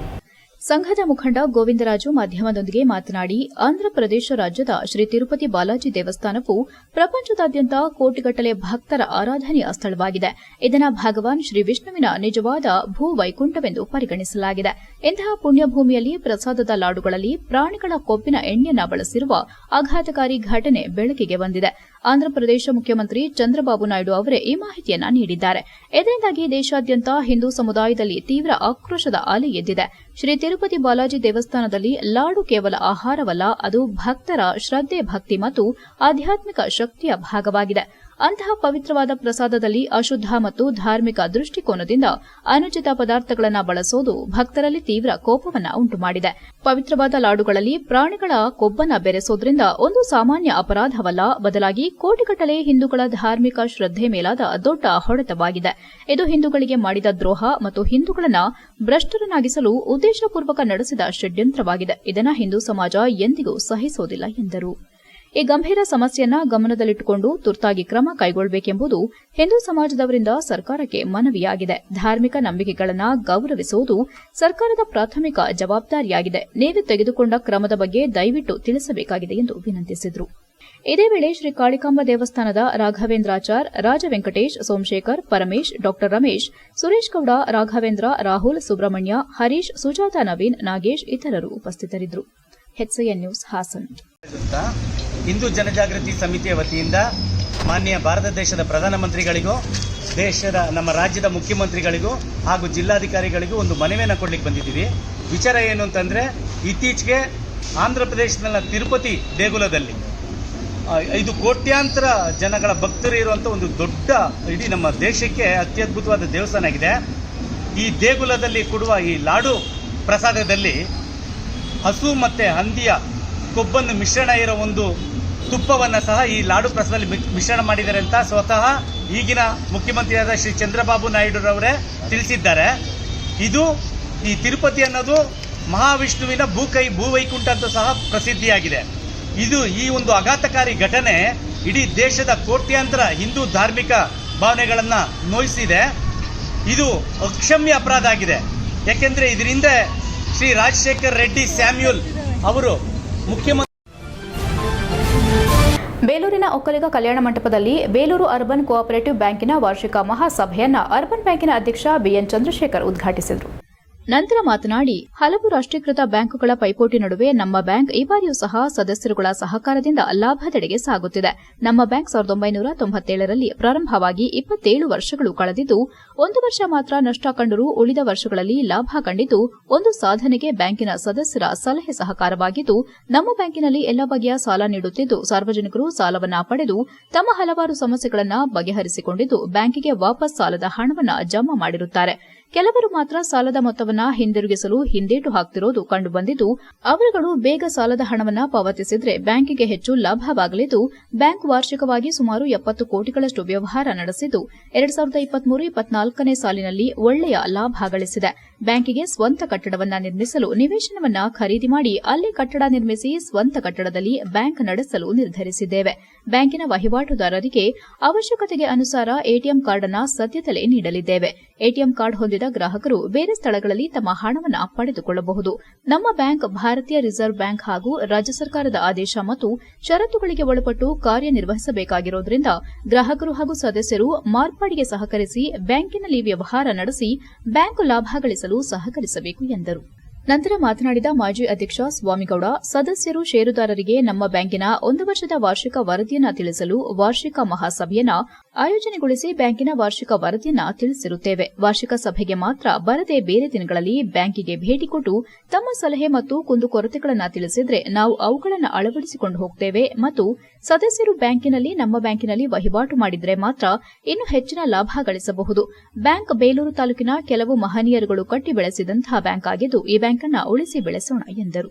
ಸಂಘದ ಮುಖಂಡ ಗೋವಿಂದರಾಜು ಮಾಧ್ಯಮದೊಂದಿಗೆ ಮಾತನಾಡಿ, ಆಂಧ್ರಪ್ರದೇಶ ರಾಜ್ಯದ ಶ್ರೀ ತಿರುಪತಿ ಬಾಲಾಜಿ ದೇವಸ್ಥಾನವು ಪ್ರಪಂಚದಾದ್ಯಂತ ಕೋಟಿಗಟ್ಟಲೆ ಭಕ್ತರ ಆರಾಧನೆಯ ಸ್ಥಳವಾಗಿದೆ. ಇದನ್ನು ಭಗವಾನ್ ಶ್ರೀ ವಿಷ್ಣುವಿನ ನಿಜವಾದ ಭೂ ವೈಕುಂಠವೆಂದು ಪರಿಗಣಿಸಲಾಗಿದೆ. ಇಂತಹ ಪುಣ್ಯಭೂಮಿಯಲ್ಲಿ ಪ್ರಸಾದದ ಲಾಡುಗಳಲ್ಲಿ ಪ್ರಾಣಿಗಳ ಕೊಬ್ಬಿನ ಎಣ್ಣೆಯನ್ನು ಬಳಸಿರುವ ಆಘಾತಕಾರಿ ಘಟನೆ ಬೆಳಕಿಗೆ ಬಂದಿದೆ. ಆಂಧ್ರಪ್ರದೇಶ ಮುಖ್ಯಮಂತ್ರಿ ಚಂದ್ರಬಾಬು ನಾಯ್ಡು ಅವರೇ ಈ ಮಾಹಿತಿಯನ್ನು ನೀಡಿದ್ದಾರೆ. ಇದರಿಂದಾಗಿ ದೇಶಾದ್ಯಂತ ಹಿಂದೂ ಸಮುದಾಯದಲ್ಲಿ ತೀವ್ರ ಆಕ್ರೋಶದ ಅಲೆ ಎದ್ದಿದೆ. ಶ್ರೀ ತಿರುಪತಿ ಬಾಲಾಜಿ ದೇವಸ್ಥಾನದಲ್ಲಿ ಲಾಡು ಕೇವಲ ಆಹಾರವಲ್ಲ, ಅದು ಭಕ್ತರ ಶ್ರದ್ಧೆ, ಭಕ್ತಿ ಮತ್ತು ಆಧ್ಯಾತ್ಮಿಕ ಶಕ್ತಿಯ ಭಾಗವಾಗಿದೆ. ಅಂತಹ ಪವಿತ್ರವಾದ ಪ್ರಸಾದದಲ್ಲಿ ಅಶುದ್ಧ ಮತ್ತು ಧಾರ್ಮಿಕ ದೃಷ್ಟಿಕೋನದಿಂದ ಅನುಚಿತ ಪದಾರ್ಥಗಳನ್ನು ಬಳಸೋದು ಭಕ್ತರಲ್ಲಿ ತೀವ್ರ ಕೋಪವನ್ನು ಉಂಟುಮಾಡಿದೆ. ಪವಿತ್ರವಾದ ಲಾಡುಗಳಲ್ಲಿ ಪ್ರಾಣಿಗಳ ಕೊಬ್ಬನ್ನು ಬೆರೆಸೋದ್ರಿಂದ ಒಂದು ಸಾಮಾನ್ಯ ಅಪರಾಧವಲ್ಲ, ಬದಲಾಗಿ ಕೋಟಿಗಟ್ಟಲೆ ಹಿಂದೂಗಳ ಧಾರ್ಮಿಕ ಶ್ರದ್ಧೆ ಮೇಲಾದ ದೊಡ್ಡ ಹೊಡೆತವಾಗಿದೆ. ಇದು ಹಿಂದೂಗಳಿಗೆ ಮಾಡಿದ ದ್ರೋಹ ಮತ್ತು ಹಿಂದೂಗಳನ್ನು ಭ್ರಷ್ಟರನ್ನಾಗಿಸಲು ಉದ್ದೇಶಪೂರ್ವಕ ನಡೆಸಿದ ಷಡ್ಯಂತ್ರವಾಗಿದೆ. ಇದನ್ನು ಹಿಂದೂ ಸಮಾಜ ಎಂದಿಗೂ ಸಹಿಸೋದಿಲ್ಲ ಎಂದರು. ಈ ಗಂಭೀರ ಸಮಸ್ಯೆಯನ್ನು ಗಮನದಲ್ಲಿಟ್ಟುಕೊಂಡು ತುರ್ತಾಗಿ ಕ್ರಮ ಕೈಗೊಳ್ಳಬೇಕೆಂಬುದು ಹಿಂದೂ ಸಮಾಜದವರಿಂದ ಸರ್ಕಾರಕ್ಕೆ ಮನವಿಯಾಗಿದೆ. ಧಾರ್ಮಿಕ ನಂಬಿಕೆಗಳನ್ನು ಗೌರವಿಸುವುದು ಸರ್ಕಾರದ ಪ್ರಾಥಮಿಕ ಜವಾಬ್ದಾರಿಯಾಗಿದೆ. ನೀವು ತೆಗೆದುಕೊಂಡ ಕ್ರಮದ ಬಗ್ಗೆ ದಯವಿಟ್ಟು ತಿಳಿಸಬೇಕಾಗಿದೆ ಎಂದು ವಿನಂತಿಸಿದರು. ಇದೇ ವೇಳೆ ಶ್ರೀ ಕಾಳಿಕಾಂಬ ದೇವಸ್ಥಾನದ ರಾಘವೇಂದ್ರಾಚಾರ್, ರಾಜ ವೆಂಕಟೇಶ್, ಸೋಮಶೇಖರ್, ಪರಮೇಶ್, ಡಾ ರಮೇಶ್, ಸುರೇಶ್ ಗೌಡ, ರಾಘವೇಂದ್ರ, ರಾಹುಲ್, ಸುಬ್ರಹ್ಮಣ್ಯ, ಹರೀಶ್, ಸುಜಾತಾ, ನವೀನ್, ನಾಗೇಶ್ ಇತರರು ಉಪಸ್ಥಿತರಿದ್ದರು. HCN news Haasan. ಹಿಂದೂ ಜನಜಾಗೃತಿ ಸಮಿತಿಯ ವತಿಯಿಂದ ಮಾನ್ಯ ಭಾರತ ದೇಶದ ಪ್ರಧಾನಮಂತ್ರಿಗಳಿಗೂ ನಮ್ಮ ರಾಜ್ಯದ ಮುಖ್ಯಮಂತ್ರಿಗಳಿಗೂ ಹಾಗೂ ಜಿಲ್ಲಾಧಿಕಾರಿಗಳಿಗೂ ಒಂದು ಮನವಿಯನ್ನು ಕೊಡ್ಲಿಕ್ಕೆ ಬಂದಿದ್ದೀವಿ. ವಿಚಾರ ಏನು ಅಂತಂದರೆ, ಇತ್ತೀಚೆಗೆ ಆಂಧ್ರ ಪ್ರದೇಶದ ತಿರುಪತಿ ದೇಗುಲದಲ್ಲಿ 5 ಕೋಟ್ಯಾಂತರ ಜನಗಳ ಭಕ್ತರು ಇರುವಂಥ ಒಂದು ದೊಡ್ಡ, ಇಡೀ ನಮ್ಮ ದೇಶಕ್ಕೆ ಅತ್ಯದ್ಭುತವಾದ ದೇವಸ್ಥಾನ ಆಗಿದೆ. ಈ ದೇಗುಲದಲ್ಲಿ ಕೊಡುವ ಈ ಲಾಡು ಪ್ರಸಾದದಲ್ಲಿ ಹಸು ಮತ್ತು ಹಂದಿಯ ಕೊಬ್ಬನ್ನು ಮಿಶ್ರಣ ಇರೋ ಒಂದು ತುಪ್ಪವನ್ನು ಸಹ ಈ ಲಾಡು ಪ್ರಸಾದದಲ್ಲಿ ಮಿಶ್ರಣ ಮಾಡಿದ್ದಾರೆ ಅಂತ ಸ್ವತಃ ಈಗಿನ ಮುಖ್ಯಮಂತ್ರಿಯಾದ ಶ್ರೀ ಚಂದ್ರಬಾಬು ನಾಯ್ಡುರವರೇ ತಿಳಿಸಿದ್ದಾರೆ. ಈ ತಿರುಪತಿ ಅನ್ನೋದು ಮಹಾವಿಷ್ಣುವಿನ ಭೂವೈಕುಂಠ ಅಂತ ಸಹ ಪ್ರಸಿದ್ಧಿಯಾಗಿದೆ. ಈ ಒಂದು ಆಘಾತಕಾರಿ ಘಟನೆ ಇಡೀ ದೇಶದ ಕೋಟ್ಯಾಂತರ ಹಿಂದೂ ಧಾರ್ಮಿಕ ಭಾವನೆಗಳನ್ನು ನೋಯಿಸಿದೆ. ಇದು ಅಕ್ಷಮ್ಯ ಅಪರಾಧ ಆಗಿದೆ. ಯಾಕೆಂದರೆ ಇದರಿಂದ ಶ್ರೀ ರಾಜಶೇಖರ್ ರೆಡ್ಡಿ ಸ್ಯಾಮ್ಯೂಲ್ ಅವರು ಮುಖ್ಯಮಂತ್ರಿ. ಬೇಲೂರಿನ ಒಕ್ಕಲಿಗ ಕಲ್ಯಾಣ ಮಂಟಪದಲ್ಲಿ ಬೇಲೂರು ಅರ್ಬನ್ ಕೋಆಪರೇಟಿವ್ ಬ್ಯಾಂಕಿನ ವಾರ್ಷಿಕ ಮಹಾಸಭೆಯನ್ನು ಅರ್ಬನ್ ಬ್ಯಾಂಕಿನ ಅಧ್ಯಕ್ಷ BN ಚಂದ್ರಶೇಖರ್ ಉದ್ಘಾಟಿಸಿದರು. ನಂತರ ಮಾತನಾಡಿ, ಹಲವು ರಾಷ್ಟ್ರೀಕೃತ ಬ್ಯಾಂಕುಗಳ ಪೈಪೋಟಿ ನಡುವೆ ನಮ್ಮ ಬ್ಯಾಂಕ್ ಈ ಬಾರಿಯೂ ಸಹ ಸದಸ್ಯರುಗಳ ಸಹಕಾರದಿಂದ ಲಾಭದೆಡೆಗೆ ಸಾಗುತ್ತಿದೆ. ನಮ್ಮ ಬ್ಯಾಂಕ್ 1997ರಲ್ಲಿ ಪ್ರಾರಂಭವಾಗಿ 27 ವರ್ಷಗಳು ಕಳೆದಿದ್ದು, 1 ವರ್ಷ ಮಾತ್ರ ನಷ್ಟ ಕಂಡರೂ ಉಳಿದ ವರ್ಷಗಳಲ್ಲಿ ಲಾಭ ಕಂಡಿದ್ದು ಒಂದು ಸಾಧನೆಗೆ ಬ್ಯಾಂಕಿನ ಸದಸ್ಯರ ಸಲಹೆ ಸಹಕಾರವಾಗಿದ್ದು, ನಮ್ಮ ಬ್ಯಾಂಕಿನಲ್ಲಿ ಎಲ್ಲ ಬಗೆಯ ಸಾಲ ನೀಡುತ್ತಿದ್ದು, ಸಾರ್ವಜನಿಕರು ಸಾಲವನ್ನ ಪಡೆದು ತಮ್ಮ ಹಲವಾರು ಸಮಸ್ಯೆಗಳನ್ನು ಬಗೆಹರಿಸಿಕೊಂಡಿದ್ದು, ಬ್ಯಾಂಕಿಗೆ ವಾಪಸ್ ಸಾಲದ ಹಣವನ್ನು ಜಮಾ ಮಾಡಿರುತ್ತಾರೆ. ಕೆಲವರು ಮಾತ್ರ ಸಾಲದ ಮೊತ್ತವನ್ನು ಹಿಂದಿರುಗಿಸಲು ಹಿಂದೇಟು ಹಾಕ್ತಿರೋದು ಕಂಡುಬಂದಿದ್ದು, ಅವರುಗಳು ಬೇಗ ಸಾಲದ ಹಣವನ್ನು ಪಾವತಿಸಿದರೆ ಬ್ಯಾಂಕಿಗೆ ಹೆಚ್ಚು ಲಾಭವಾಗಲಿದ್ದು, ಬ್ಯಾಂಕ್ ವಾರ್ಷಿಕವಾಗಿ ಸುಮಾರು 70 ಕೋಟಿಗಳಷ್ಟು ವ್ಯವಹಾರ ನಡೆಸಿದ್ದು 2023-24ನೇ ಸಾಲಿನಲ್ಲಿ ಒಳ್ಳೆಯ ಲಾಭ ಗಳಿಸಿದೆ. ಬ್ಯಾಂಕಿಗೆ ಸ್ವಂತ ಕಟ್ಟಡವನ್ನು ನಿರ್ಮಿಸಲು ನಿವೇಶನವನ್ನು ಖರೀದಿ ಮಾಡಿ ಅಲ್ಲಿ ಕಟ್ಟಡ ನಿರ್ಮಿಸಿ ಸ್ವಂತ ಕಟ್ಟಡದಲ್ಲಿ ಬ್ಯಾಂಕ್ ನಡೆಸಲು ನಿರ್ಧರಿಸಿದ್ದೇವೆ. ಬ್ಯಾಂಕಿನ ವಹಿವಾಟುದಾರರಿಗೆ ಅವಶ್ಯಕತೆಗೆ ಅನುಸಾರ ಎಟಿಎಂ ಕಾರ್ಡ್ ಅನ್ನು ಸದ್ಯದಲ್ಲೇ ನೀಡಲಿದ್ದೇವೆ. ಎಟಿಎಂ ಕಾರ್ಡ್ ಹೊಂದಿದ ಗ್ರಾಹಕರು ಬೇರೆ ಸ್ಥಳಗಳಲ್ಲಿ ತಮ್ಮ ಹಣವನ್ನು ಪಡೆದುಕೊಳ್ಳಬಹುದು. ನಮ್ಮ ಬ್ಯಾಂಕ್ ಭಾರತೀಯ ರಿಸರ್ವ್ ಬ್ಯಾಂಕ್ ಹಾಗೂ ರಾಜ್ಯ ಸರ್ಕಾರದ ಆದೇಶ ಮತ್ತು ಷರತ್ತುಗಳಿಗೆ ಒಳಪಟ್ಟು ಕಾರ್ಯನಿರ್ವಹಿಸಬೇಕಾಗಿರುವುದರಿಂದ ಗ್ರಾಹಕರು ಹಾಗೂ ಸದಸ್ಯರು ಮಾರ್ಪಾಡಿಗೆ ಸಹಕರಿಸಿ ಬ್ಯಾಂಕಿನಲ್ಲಿ ವ್ಯವಹಾರ ನಡೆಸಿ ಬ್ಯಾಂಕ್ ಲಾಭ ಗಳಿಸಲು ಸಹಕರಿಸಬೇಕು ಎಂದರು. ನಂತರ ಮಾತನಾಡಿದ ಮಾಜಿ ಅಧ್ಯಕ್ಷ ಸ್ವಾಮಿಗೌಡ, ಸದಸ್ಯರು ಷೇರುದಾರರಿಗೆ ನಮ್ಮ ಬ್ಯಾಂಕಿನ 1 ವರ್ಷದ ವಾರ್ಷಿಕ ವರದಿಯನ್ನು ತಿಳಿಸಲು ವಾರ್ಷಿಕ ಮಹಾಸಭೆಯನ್ನು ಆಯೋಜನೆಗೊಳಿಸಿ ಬ್ಯಾಂಕಿನ ವಾರ್ಷಿಕ ವರದಿಯನ್ನು ತಿಳಿಸಿರುತ್ತೇವೆ. ವಾರ್ಷಿಕ ಸಭೆಗೆ ಮಾತ್ರ ಬರದೆ ಬೇರೆ ದಿನಗಳಲ್ಲಿ ಬ್ಯಾಂಕಿಗೆ ಭೇಟಿ ಕೊಟ್ಟು ತಮ್ಮ ಸಲಹೆ ಮತ್ತು ಕುಂದುಕೊರತೆಗಳನ್ನು ತಿಳಿಸಿದರೆ ನಾವು ಅವುಗಳನ್ನು ಅಳವಡಿಸಿಕೊಂಡು ಹೋಗುತ್ತೇವೆ ಮತ್ತು ಸದಸ್ಯರು ನಮ್ಮ ಬ್ಯಾಂಕಿನಲ್ಲಿ ವಹಿವಾಟು ಮಾಡಿದರೆ ಮಾತ್ರ ಇನ್ನೂ ಹೆಚ್ಚಿನ ಲಾಭ ಗಳಿಸಬಹುದು. ಬ್ಯಾಂಕ್ ಬೇಲೂರು ತಾಲೂಕಿನ ಕೆಲವು ಮಹನೀಯರುಗಳು ಕಟ್ಟಿ ಬೆಳೆಸಿದಂತಹ ಬ್ಯಾಂಕ್ ಆಗಿದ್ದು, ಈ ಬ್ಯಾಂಕ್ ಅನ್ನು ಉಳಿಸಿ ಬೆಳೆಸೋಣ ಎಂದರು.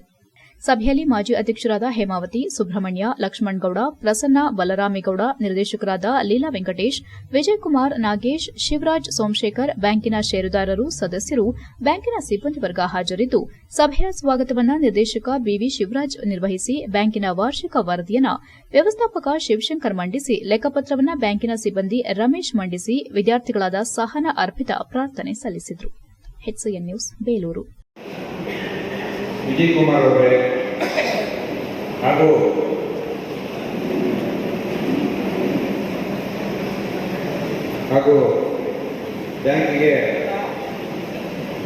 ಸಭೆಯಲ್ಲಿ ಮಾಜಿ ಅಧ್ಯಕ್ಷರಾದ ಹೇಮಾವತಿ, ಸುಬ್ರಹ್ಮಣ್ಯ, ಲಕ್ಷ್ಮಣಗೌಡ, ಪ್ರಸನ್ನ, ಬಲರಾಮೇಗೌಡ, ನಿರ್ದೇಶಕರಾದ ಲೀಲಾ ವೆಂಕಟೇಶ್, ವಿಜಯಕುಮಾರ್, ನಾಗೇಶ್, ಶಿವರಾಜ್, ಸೋಮಶೇಖರ್, ಬ್ಯಾಂಕಿನ ಷೇರುದಾರರು, ಸದಸ್ಯರು, ಬ್ಯಾಂಕಿನ ಸಿಬ್ಬಂದಿ ವರ್ಗ ಹಾಜರಿದ್ದು, ಸಭೆಯ ಸ್ವಾಗತವನ್ನ ನಿರ್ದೇಶಕ ಬಿವಿ ಶಿವರಾಜ್ ನಿರ್ವಹಿಸಿ ಬ್ಯಾಂಕಿನ ವಾರ್ಷಿಕ ವರದಿಯನ್ನು ವ್ಯವಸ್ಥಾಪಕ ಶಿವಶಂಕರ್ ಮಂಡಿಸಿ, ಲೆಕ್ಕಪತ್ರವನ್ನು ಬ್ಯಾಂಕಿನ ಸಿಬ್ಬಂದಿ ರಮೇಶ್ ಮಂಡಿಸಿ, ವಿದ್ಯಾರ್ಥಿಗಳಾದ ಸಹನಾ, ಅರ್ಪಿತಾ ಪ್ರಾರ್ಥನೆ ಸಲ್ಲಿಸಿದರು. HCN news, Belur. ವಿಜಯಕುಮಾರ್ ಅವರೇ ಹಾಗೂ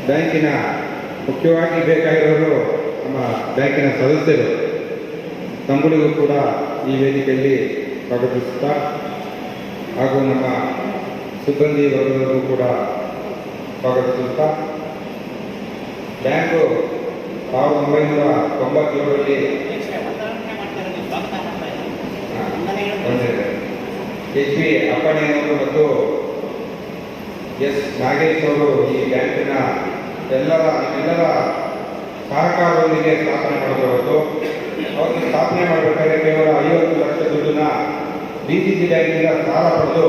ಬ್ಯಾಂಕಿನ ಮುಖ್ಯವಾಗಿ ಬೇಕಾಗಿರೋರು ನಮ್ಮ ಬ್ಯಾಂಕಿನ ಸದಸ್ಯರು ತಮ್ಮಗಳಿಗೂ ಕೂಡ ಈ ವೇದಿಕೆಯಲ್ಲಿ ಸ್ವಾಗತಿಸುತ್ತಾ ಹಾಗೂ ನಮ್ಮ ಸಿಬ್ಬಂದಿ ವರ್ಗದವರಿಗೂ ಕೂಡ ಸ್ವಾಗತಿಸುತ್ತಾ ಬ್ಯಾಂಕು 1997ರಲ್ಲಿ ಎಚ್ ಬಿ ಅಪ್ಪಣ್ಣನವರು ಮತ್ತು ಎಸ್ ನಾಗೇಶ್ ಅವರು ಈ ಬ್ಯಾಂಕಿನ ಎಲ್ಲರ ಸಹಕಾರದೊಂದಿಗೆ ಸ್ಥಾಪನೆ ಮಾಡಬಹುದು. ಅವರು ಸ್ಥಾಪನೆ ಮಾಡಬೇಕಾದ್ರೆ ಕೇವಲ 50 ಲಕ್ಷ ದುಡ್ಡನ್ನ ಡಿಸಿಸಿ ಬ್ಯಾಂಕಿಂದ ಸಾಲ ಪಡೆದು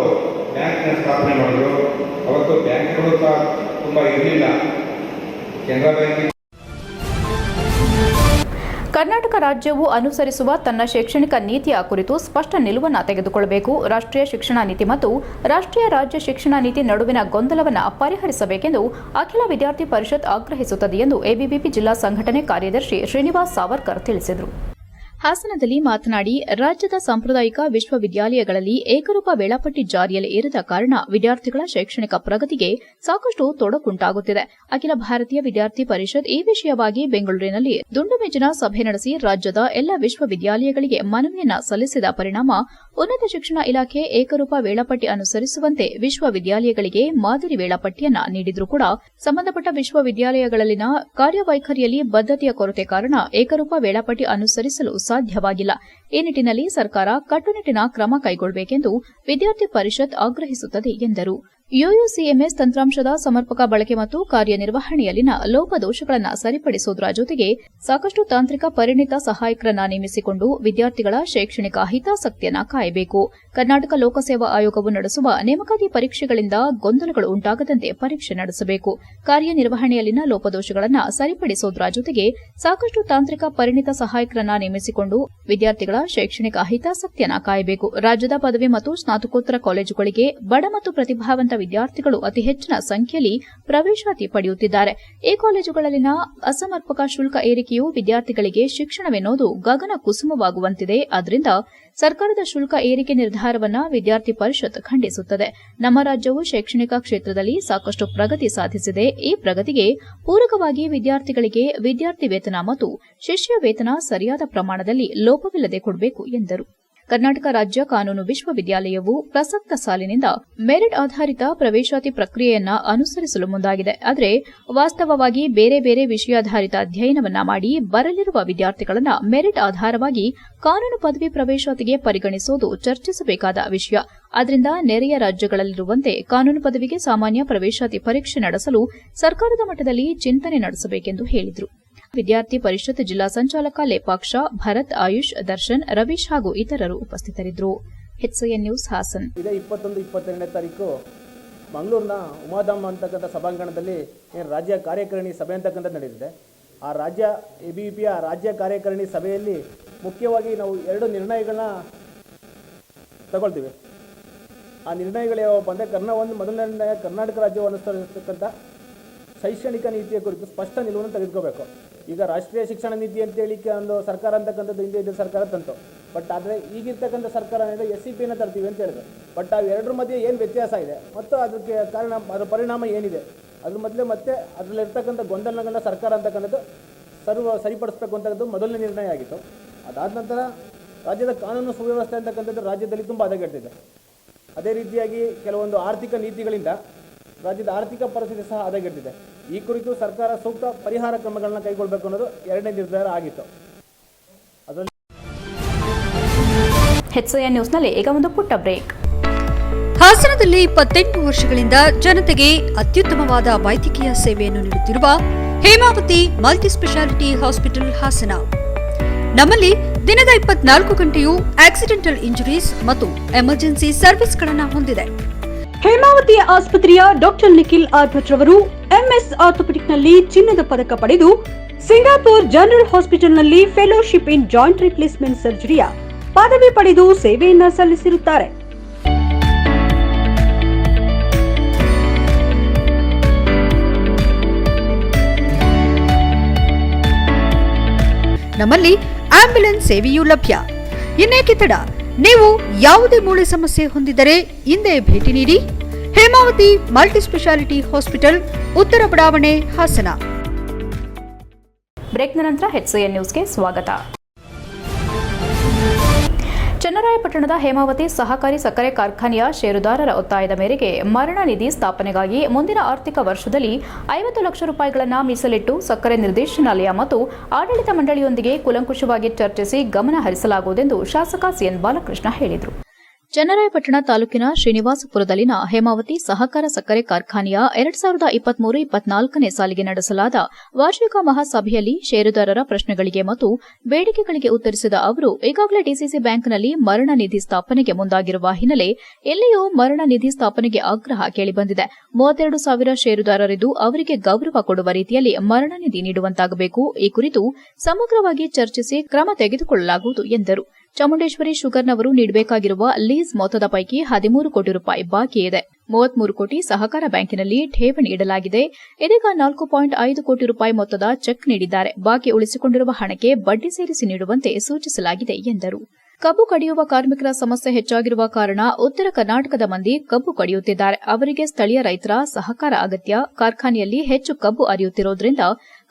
ಬ್ಯಾಂಕಿನ ಸ್ಥಾಪನೆ ಮಾಡಿದ್ರು. ಅವತ್ತು ಬ್ಯಾಂಕ್ಗಳು ಸಹ ತುಂಬ ಇರಲಿಲ್ಲ. ಕೆನರಾ ಬ್ಯಾಂಕಿಂಗ್ ಕರ್ನಾಟಕ ರಾಜ್ಯವು ಅನುಸರಿಸುವ ತನ್ನ ಶೈಕ್ಷಣಿಕ ನೀತಿಯ ಕುರಿತು ಸ್ಪಷ್ಟ ನಿಲುವನ್ನು ತೆಗೆದುಕೊಳ್ಳಬೇಕು. ರಾಷ್ಟ್ರೀಯ ಶಿಕ್ಷಣ ನೀತಿ ಮತ್ತು ರಾಷ್ಟ್ರೀಯ ರಾಜ್ಯ ಶಿಕ್ಷಣ ನೀತಿ ನಡುವಿನ ಗೊಂದಲವನ್ನು ಪರಿಹರಿಸಬೇಕೆಂದು ಅಖಿಲ ವಿದ್ಯಾರ್ಥಿ ಪರಿಷತ್ ಆಗ್ರಹಿಸುತ್ತದೆ ಎಂದು ಎಬಿವಿಪಿ ಜಿಲ್ಲಾ ಸಂಘಟನೆ ಕಾರ್ಯದರ್ಶಿ ಶ್ರೀನಿವಾಸ್ ಸಾವರ್ಕರ್ ತಿಳಿಸಿದರು. ಹಾಸನದಲ್ಲಿ ಮಾತನಾಡಿ, ರಾಜ್ಯದ ಸಾಂಪ್ರದಾಯಿಕ ವಿಶ್ವವಿದ್ಯಾಲಯಗಳಲ್ಲಿ ಏಕರೂಪ ವೇಳಾಪಟ್ಟಿ ಜಾರಿಯಲ್ಲಿ ಇರದ ಕಾರಣ ವಿದ್ಯಾರ್ಥಿಗಳ ಶೈಕ್ಷಣಿಕ ಪ್ರಗತಿಗೆ ಸಾಕಷ್ಟು ತೊಡಕುಂಟಾಗುತ್ತಿದೆ. ಅಖಿಲ ಭಾರತೀಯ ವಿದ್ಯಾರ್ಥಿ ಪರಿಷತ್ ಈ ವಿಷಯವಾಗಿ ಬೆಂಗಳೂರಿನಲ್ಲಿ ದುಂಡು ಮೇಜಿನ ಸಭೆ ನಡೆಸಿ ರಾಜ್ಯದ ಎಲ್ಲ ವಿಶ್ವವಿದ್ಯಾಲಯಗಳಿಗೆ ಮನವಿಯನ್ನ ಸಲ್ಲಿಸಿದ ಪರಿಣಾಮ ಉನ್ನತ ಶಿಕ್ಷಣ ಇಲಾಖೆ ಏಕರೂಪ ವೇಳಾಪಟ್ಟಿ ಅನುಸರಿಸುವಂತೆ ವಿಶ್ವವಿದ್ಯಾಲಯಗಳಿಗೆ ಮಾದರಿ ವೇಳಾಪಟ್ಟಿಯನ್ನ ನೀಡಿದ್ರೂ ಕೂಡ ಸಂಬಂಧಪಟ್ಟ ವಿಶ್ವವಿದ್ಯಾಲಯಗಳಲ್ಲಿನ ಕಾರ್ಯವೈಖರಿಯಲ್ಲಿ ಬದ್ಧತೆಯ ಕೊರತೆ ಕಾರಣ ಏಕರೂಪ ವೇಳಾಪಟ್ಟಿ ಅನುಸರಿಸಲು ಸಾಧ್ಯವಾಗಿಲ್ಲ. ಈ ನಿಟ್ಟಿನಲ್ಲಿ ಸರ್ಕಾರ ಕಟ್ಟುನಿಟ್ಟಿನ ಕ್ರಮ ಕೈಗೊಳ್ಳಬೇಕೆಂದು ವಿದ್ಯಾರ್ಥಿ ಪರಿಷತ್ ಆಗ್ರಹಿಸುತ್ತದೆ ಎಂದರು. ಯುಯುಸಿಎಂಎಸ್ ತಂತ್ರಾಂಶದ ಸಮರ್ಪಕ ಬಳಕೆ ಮತ್ತು ಕಾರ್ಯನಿರ್ವಹಣೆಯಲ್ಲಿನ ಲೋಪದೋಷಗಳನ್ನು ಸರಿಪಡಿಸುವುದರ ಜೊತೆಗೆ ಸಾಕಷ್ಟು ತಾಂತ್ರಿಕ ಪರಿಣಿತ ಸಹಾಯಕರನ್ನ ನೇಮಿಸಿಕೊಂಡು ವಿದ್ಯಾರ್ಥಿಗಳ ಶೈಕ್ಷಣಿಕ ಹಿತಾಸಕ್ತಿಯನ್ನು ಕಾಯಬೇಕು. ಕರ್ನಾಟಕ ಲೋಕಸೇವಾ ಆಯೋಗವು ನಡೆಸುವ ನೇಮಕಾತಿ ಪರೀಕ್ಷೆಗಳಿಂದ ಗೊಂದಲಗಳು ಉಂಟಾಗದಂತೆ ಪರೀಕ್ಷೆ ನಡೆಸಬೇಕು. ಕಾರ್ಯನಿರ್ವಹಣೆಯಲ್ಲಿನ ಲೋಪದೋಷಗಳನ್ನು ಸರಿಪಡಿಸುವುದರ ಜೊತೆಗೆ ಸಾಕಷ್ಟು ತಾಂತ್ರಿಕ ಪರಿಣಿತ ಸಹಾಯಕರನ್ನ ನೇಮಿಸಿಕೊಂಡು ವಿದ್ಯಾರ್ಥಿಗಳ ಶೈಕ್ಷಣಿಕ ಹಿತಾಸಕ್ತಿಯನ್ನು ಕಾಯಬೇಕು. ರಾಜ್ಯದ ಪದವಿ ಮತ್ತು ಸ್ನಾತಕೋತ್ತರ ಕಾಲೇಜುಗಳಿಗೆ ಬಡ ಮತ್ತು ಪ್ರತಿಭಾವಂತ ವಿದ್ಯಾರ್ಥಿಗಳು ಅತಿ ಹೆಚ್ಚಿನ ಸಂಖ್ಯೆಯಲ್ಲಿ ಪ್ರವೇಶಾತಿ ಪಡೆಯುತ್ತಿದ್ದಾರೆ. ಈ ಕಾಲೇಜುಗಳಲ್ಲಿನ ಅಸಮರ್ಪಕ ಶುಲ್ಕ ಏರಿಕೆಯು ವಿದ್ಯಾರ್ಥಿಗಳಿಗೆ ಶಿಕ್ಷಣವೆನ್ನುವುದು ಗಗನ ಕುಸುಮವಾಗುವಂತಿದೆ. ಆದ್ದರಿಂದ ಸರ್ಕಾರದ ಶುಲ್ಕ ಏರಿಕೆ ನಿರ್ಧಾರವನ್ನು ವಿದ್ಯಾರ್ಥಿ ಪರಿಷತ್ ಖಂಡಿಸುತ್ತದೆ. ನಮ್ಮ ರಾಜ್ಯವು ಶೈಕ್ಷಣಿಕ ಕ್ಷೇತ್ರದಲ್ಲಿ ಸಾಕಷ್ಟು ಪ್ರಗತಿ ಸಾಧಿಸಿದೆ. ಈ ಪ್ರಗತಿಗೆ ಪೂರಕವಾಗಿ ವಿದ್ಯಾರ್ಥಿಗಳಿಗೆ ವಿದ್ಯಾರ್ಥಿ ವೇತನ ಮತ್ತು ಶಿಷ್ಯ ವೇತನ ಸರಿಯಾದ ಪ್ರಮಾಣದಲ್ಲಿ ಲೋಪವಿಲ್ಲದೆ ಕೊಡಬೇಕು ಎಂದರು. ಕರ್ನಾಟಕ ರಾಜ್ಯ ಕಾನೂನು ವಿಶ್ವವಿದ್ಯಾಲಯವು ಪ್ರಸಕ್ತ ಸಾಲಿನಿಂದ ಮೆರಿಟ್ ಆಧಾರಿತ ಪ್ರವೇಶಾತಿ ಪ್ರಕ್ರಿಯೆಯನ್ನ ಅನುಸರಿಸಲು ಮುಂದಾಗಿದೆ. ಆದರೆ ವಾಸ್ತವವಾಗಿ ಬೇರೆ ಬೇರೆ ವಿಷಯಾಧಾರಿತ ಅಧ್ಯಯನವನ್ನ ಮಾಡಿ ಬರಲಿರುವ ವಿದ್ಯಾರ್ಥಿಗಳನ್ನು ಮೆರಿಟ್ ಆಧಾರವಾಗಿ ಕಾನೂನು ಪದವಿ ಪ್ರವೇಶಾತಿಗೆ ಪರಿಗಣಿಸುವುದು ಚರ್ಚಿಸಬೇಕಾದ ವಿಷಯ. ಆದ್ದರಿಂದ ನೆರೆಯ ರಾಜ್ಯಗಳಲ್ಲಿರುವಂತೆ ಕಾನೂನು ಪದವಿಗೆ ಸಾಮಾನ್ಯ ಪ್ರವೇಶಾತಿ ಪರೀಕ್ಷೆ ನಡೆಸಲು ಸರ್ಕಾರದ ಮಟ್ಟದಲ್ಲಿ ಚಿಂತನೆ ನಡೆಸಬೇಕೆಂದು ಹೇಳಿದರು. ವಿದ್ಯಾರ್ಥಿ ಪರಿಷತ್ ಜಿಲ್ಲಾ ಸಂಚಾಲಕ ಲೇಪಾಕ್ಷ, ಭರತ್, ಆಯುಷ್, ದರ್ಶನ್, ರವೀಶ್ ಹಾಗೂ ಇತರರು ಉಪಸ್ಥಿತರಿದ್ದರು. HCN news, Hassan. ಇದೇ 21-22ನೇ ತಾರೀಕು ಮಂಗಳೂರಿನ ಉಮಾಧಾಮ ಅಂತಕ್ಕಂಥ ಸಭಾಂಗಣದಲ್ಲಿ ರಾಜ್ಯ ಕಾರ್ಯಕಾರಿಣಿ ಸಭೆ ಅಂತಕ್ಕಂಥದ್ದು ನಡೆದಿದೆ. ಆ ರಾಜ್ಯ ಎಬಿವಿಪಿಯ ರಾಜ್ಯ ಕಾರ್ಯಕಾರಿಣಿ ಸಭೆಯಲ್ಲಿ ಮುಖ್ಯವಾಗಿ ನಾವು 2 ನಿರ್ಣಯಗಳನ್ನ ತಗೊಳ್ತೀವಿ. ಆ ನಿರ್ಣಯಗಳು ಯಾವಪ್ಪ ಅಂದರೆ ಮೊದಲನೇ ನಿರ್ಣಯ, ಕರ್ನಾಟಕ ರಾಜ್ಯವನ್ನು ಅನುಸರಿಸತಕ್ಕಂಥ ಶೈಕ್ಷಣಿಕ ನೀತಿಯ ಕುರಿತು ಸ್ಪಷ್ಟ ನಿಲುವನ್ನು ತೆಗೆದುಕೋಬೇಕು. ಈಗ ರಾಷ್ಟ್ರೀಯ ಶಿಕ್ಷಣ ನೀತಿ ಅಂತೇಳಿ ಒಂದು ಸರ್ಕಾರ ಅಂತಕ್ಕಂಥದ್ದು ಹಿಂದೆ ಇದ್ದ ಸರ್ಕಾರ ತಂತು. ಬಟ್ ಆದರೆ ಈಗಿರ್ತಕ್ಕಂಥ ಸರ್ಕಾರ ಅಂದರೆ SCPನ ತರ್ತೀವಿ ಅಂತ ಹೇಳಿದೆ. ಬಟ್ ಅವು ಎರಡರ ಮಧ್ಯೆ ಏನು ವ್ಯತ್ಯಾಸ ಇದೆ ಮತ್ತು ಅದಕ್ಕೆ ಕಾರಣ, ಅದರ ಪರಿಣಾಮ ಏನಿದೆ, ಅದ್ರ ಮೊದಲೇ ಮತ್ತೆ ಅದರಲ್ಲಿರ್ತಕ್ಕಂಥ ಗೊಂದಲಗಳನ್ನ ಸರ್ಕಾರ ಅಂತಕ್ಕಂಥದ್ದು ಸರಿಪಡಿಸಬೇಕು ಅಂತಕ್ಕಂಥದ್ದು ಮೊದಲನೇ ನಿರ್ಣಯ ಆಗಿತ್ತು. ಅದಾದ ನಂತರ ರಾಜ್ಯದ ಕಾನೂನು ಸುವ್ಯವಸ್ಥೆ ಅಂತಕ್ಕಂಥದ್ದು ರಾಜ್ಯದಲ್ಲಿ ತುಂಬ ಹದಗೆಟ್ಟಿದೆ. ಅದೇ ರೀತಿಯಾಗಿ ಕೆಲವೊಂದು ಆರ್ಥಿಕ ನೀತಿಗಳಿಂದ ರಾಜ್ಯದ ಆರ್ಥಿಕ ಪರಿಸ್ಥಿತಿ ಸಹ ಹದಗೆಟ್ಟಿದೆ. ಈ ಕುರಿತು ಸರ್ಕಾರ ಸೂಕ್ತ ಪರಿಹಾರ ಕ್ರಮಗಳನ್ನ ಕೈಗೊಳ್ಳಬೇಕು ಅನ್ನೋದು 2ನೇ ನಿರ್ಧಾರ ಆಗಿತ್ತು. ಅದರಲ್ಲಿ ಎಚ್ಸಿಎನ್ ನ್ಯೂಸ್ನಲ್ಲಿ ಈಗ ಒಂದು ಪುಟ್ಟ ಬ್ರೇಕ್. ಹಾಸನದಲ್ಲಿ 28 ವರ್ಷಗಳಿಂದ ಜನತೆಗೆ ಅತ್ಯುತ್ತಮವಾದ ವೈದ್ಯಕೀಯ ಸೇವೆಯನ್ನು ನೀಡುತ್ತಿರುವ Hemavathi multi speciality hospital Hassan ನಮ್ಮಲ್ಲಿ ದಿನದ 24 ಗಂಟೆಯೂ ಆಕ್ಸಿಡೆಂಟಲ್ ಇಂಜುರೀಸ್ ಮತ್ತು ಎಮರ್ಜೆನ್ಸಿ ಸರ್ವಿಸ್ಗಳನ್ನು ಹೊಂದಿದೆ. ಹೇಮಾವತಿ ಆಸ್ಪತ್ರೆಯ ಡಾಕ್ಟರ್ ನಿಖಿಲ್ ಆರ್ ಭಟ್ ರವರು ಎಂಎಸ್ ಆರ್ಥೋಪೆಡಿಕ್ನಲ್ಲಿ ಚಿನ್ನದ ಪದಕ ಪಡೆದು ಸಿಂಗಾಪುರ್ ಜನರಲ್ ಹಾಸ್ಪಿಟಲ್ನಲ್ಲಿ ಫೆಲೋಶಿಪ್ ಇನ್ ಜಾಯಿಂಟ್ ರಿಪ್ಲೇಸ್ಮೆಂಟ್ ಸರ್ಜರಿಯ ಪದವಿ ಪಡೆದು ಸೇವೆಯನ್ನ ಸಲ್ಲಿಸಿರುತ್ತಾರೆ. ನಮ್ಮಲ್ಲಿ ಆಂಬ್ಯುಲೆನ್ಸ್ ಸೇವೆಯೂ ಲಭ್ಯ. ಇನ್ನೇಕೆ ತಡ? ನೀವು ಯಾವುದೇ ಮೂಳೆ ಸಮಸ್ಯೆ ಹೊಂದಿದ್ದರೆ ಹಿಂದೆ ಭೇಟಿ ನೀಡಿ. ಹೇಮಾವತಿ ಮಲ್ಟಿ ಸ್ಪೆಷಾಲಿಟಿ ಹಾಸ್ಪಿಟಲ್, ಉತ್ತರ ಬಡಾವಣೆ, ಹಾಸನ. ಬ್ರೇಕ್ನ ನಂತರ HCN ನ್ಯೂಸ್ಗೆ ಸ್ವಾಗತ. ಚನ್ನರಾಯಪಟ್ಟಣದ ಹೇಮಾವತಿ ಸಹಕಾರಿ ಸಕ್ಕರೆ ಕಾರ್ಖಾನೆಯ ಷೇರುದಾರರ ಒತ್ತಾಯದ ಮೇರೆಗೆ ಮರಣ ನಿಧಿ ಸ್ಥಾಪನೆಗಾಗಿ ಮುಂದಿನ ಆರ್ಥಿಕ ವರ್ಷದಲ್ಲಿ 50 ಲಕ್ಷ ರೂಪಾಯಿಗಳನ್ನು ಮೀಸಲಿಟ್ಟು ಸಕ್ಕರೆ ನಿರ್ದೇಶನಾಲಯ ಮತ್ತು ಆಡಳಿತ ಮಂಡಳಿಯೊಂದಿಗೆ ಕೂಲಂಕುಷವಾಗಿ ಚರ್ಚಿಸಿ ಗಮನ ಹರಿಸಲಾಗುವುದೆಂದು ಶಾಸಕ ಸಿಎನ್ ಬಾಲಕೃಷ್ಣ ಹೇಳಿದರು. ಚನ್ನರಾಯಪಟ್ಟಣ ತಾಲೂಕಿನ ಶ್ರೀನಿವಾಸಪುರದಲ್ಲಿನ ಹೇಮಾವತಿ ಸಹಕಾರ ಸಕ್ಕರೆ ಕಾರ್ಖಾನೆಯ 2023-24ನೇ ಸಾಲಿಗೆ ನಡೆಸಲಾದ ವಾರ್ಷಿಕ ಮಹಾಸಭೆಯಲ್ಲಿ ಷೇರುದಾರರ ಪ್ರಶ್ನೆಗಳಿಗೆ ಮತ್ತು ಬೇಡಿಕೆಗಳಿಗೆ ಉತ್ತರಿಸಿದ ಅವರು, ಈಗಾಗಲೇ ಡಿಸಿಸಿ ಬ್ಯಾಂಕ್ನಲ್ಲಿ ಮರಣ ನಿಧಿ ಸ್ಥಾಪನೆಗೆ ಮುಂದಾಗಿರುವ ಹಿನ್ನೆಲೆ ಎಲ್ಲಿಯೂ ಮರಣ ನಿಧಿ ಸ್ಥಾಪನೆಗೆ ಆಗ್ರಹ ಕೇಳಿಬಂದಿದೆ. 32,000 ಷೇರುದಾರರಿದ್ದು ಅವರಿಗೆ ಗೌರವ ಕೊಡುವ ರೀತಿಯಲ್ಲಿ ಮರಣ ನಿಧಿ ನೀಡುವಂತಾಗಬೇಕು. ಈ ಕುರಿತು ಸಮಗ್ರವಾಗಿ ಚರ್ಚಿಸಿ ಕ್ರಮ ತೆಗೆದುಕೊಳ್ಳಲಾಗುವುದು ಎಂದರು. ಚಾಮುಂಡೇಶ್ವರಿ ಶುಗರ್ನವರು ನೀಡಬೇಕಾಗಿರುವ ಲೀಸ್ ಮೊತ್ತದ ಪೈಕಿ 13 ಕೋಟಿ ರೂಪಾಯಿ ಬಾಕಿ ಇದೆ. 33 ಕೋಟಿ ಸಹಕಾರ ಬ್ಯಾಂಕಿನಲ್ಲಿ ಠೇವಣಿ ಇಡಲಾಗಿದೆ. ಇದೀಗ 4.5 ಕೋಟಿ ರೂಪಾಯಿ ಮೊತ್ತದ ಚೆಕ್ ನೀಡಿದ್ದಾರೆ. ಬಾಕಿ ಉಳಿಸಿಕೊಂಡಿರುವ ಹಣಕ್ಕೆ ಬಡ್ಡಿ ಸೇರಿಸಿ ನೀಡುವಂತೆ ಸೂಚಿಸಲಾಗಿದೆ ಎಂದರು. ಕಬ್ಬು ಕಡಿಯುವ ಕಾರ್ಮಿಕರ ಸಮಸ್ಯೆ ಹೆಚ್ಚಾಗಿರುವ ಕಾರಣ ಉತ್ತರ ಕರ್ನಾಟಕದ ಮಂದಿ ಕಬ್ಬು ಕಡಿಯುತ್ತಿದ್ದಾರೆ. ಅವರಿಗೆ ಸ್ಥಳೀಯ ರೈತರ ಸಹಕಾರ ಅಗತ್ಯ. ಕಾರ್ಖಾನೆಯಲ್ಲಿ ಹೆಚ್ಚು ಕಬ್ಬು ಅರಿಯುತ್ತಿರುವುದರಿಂದ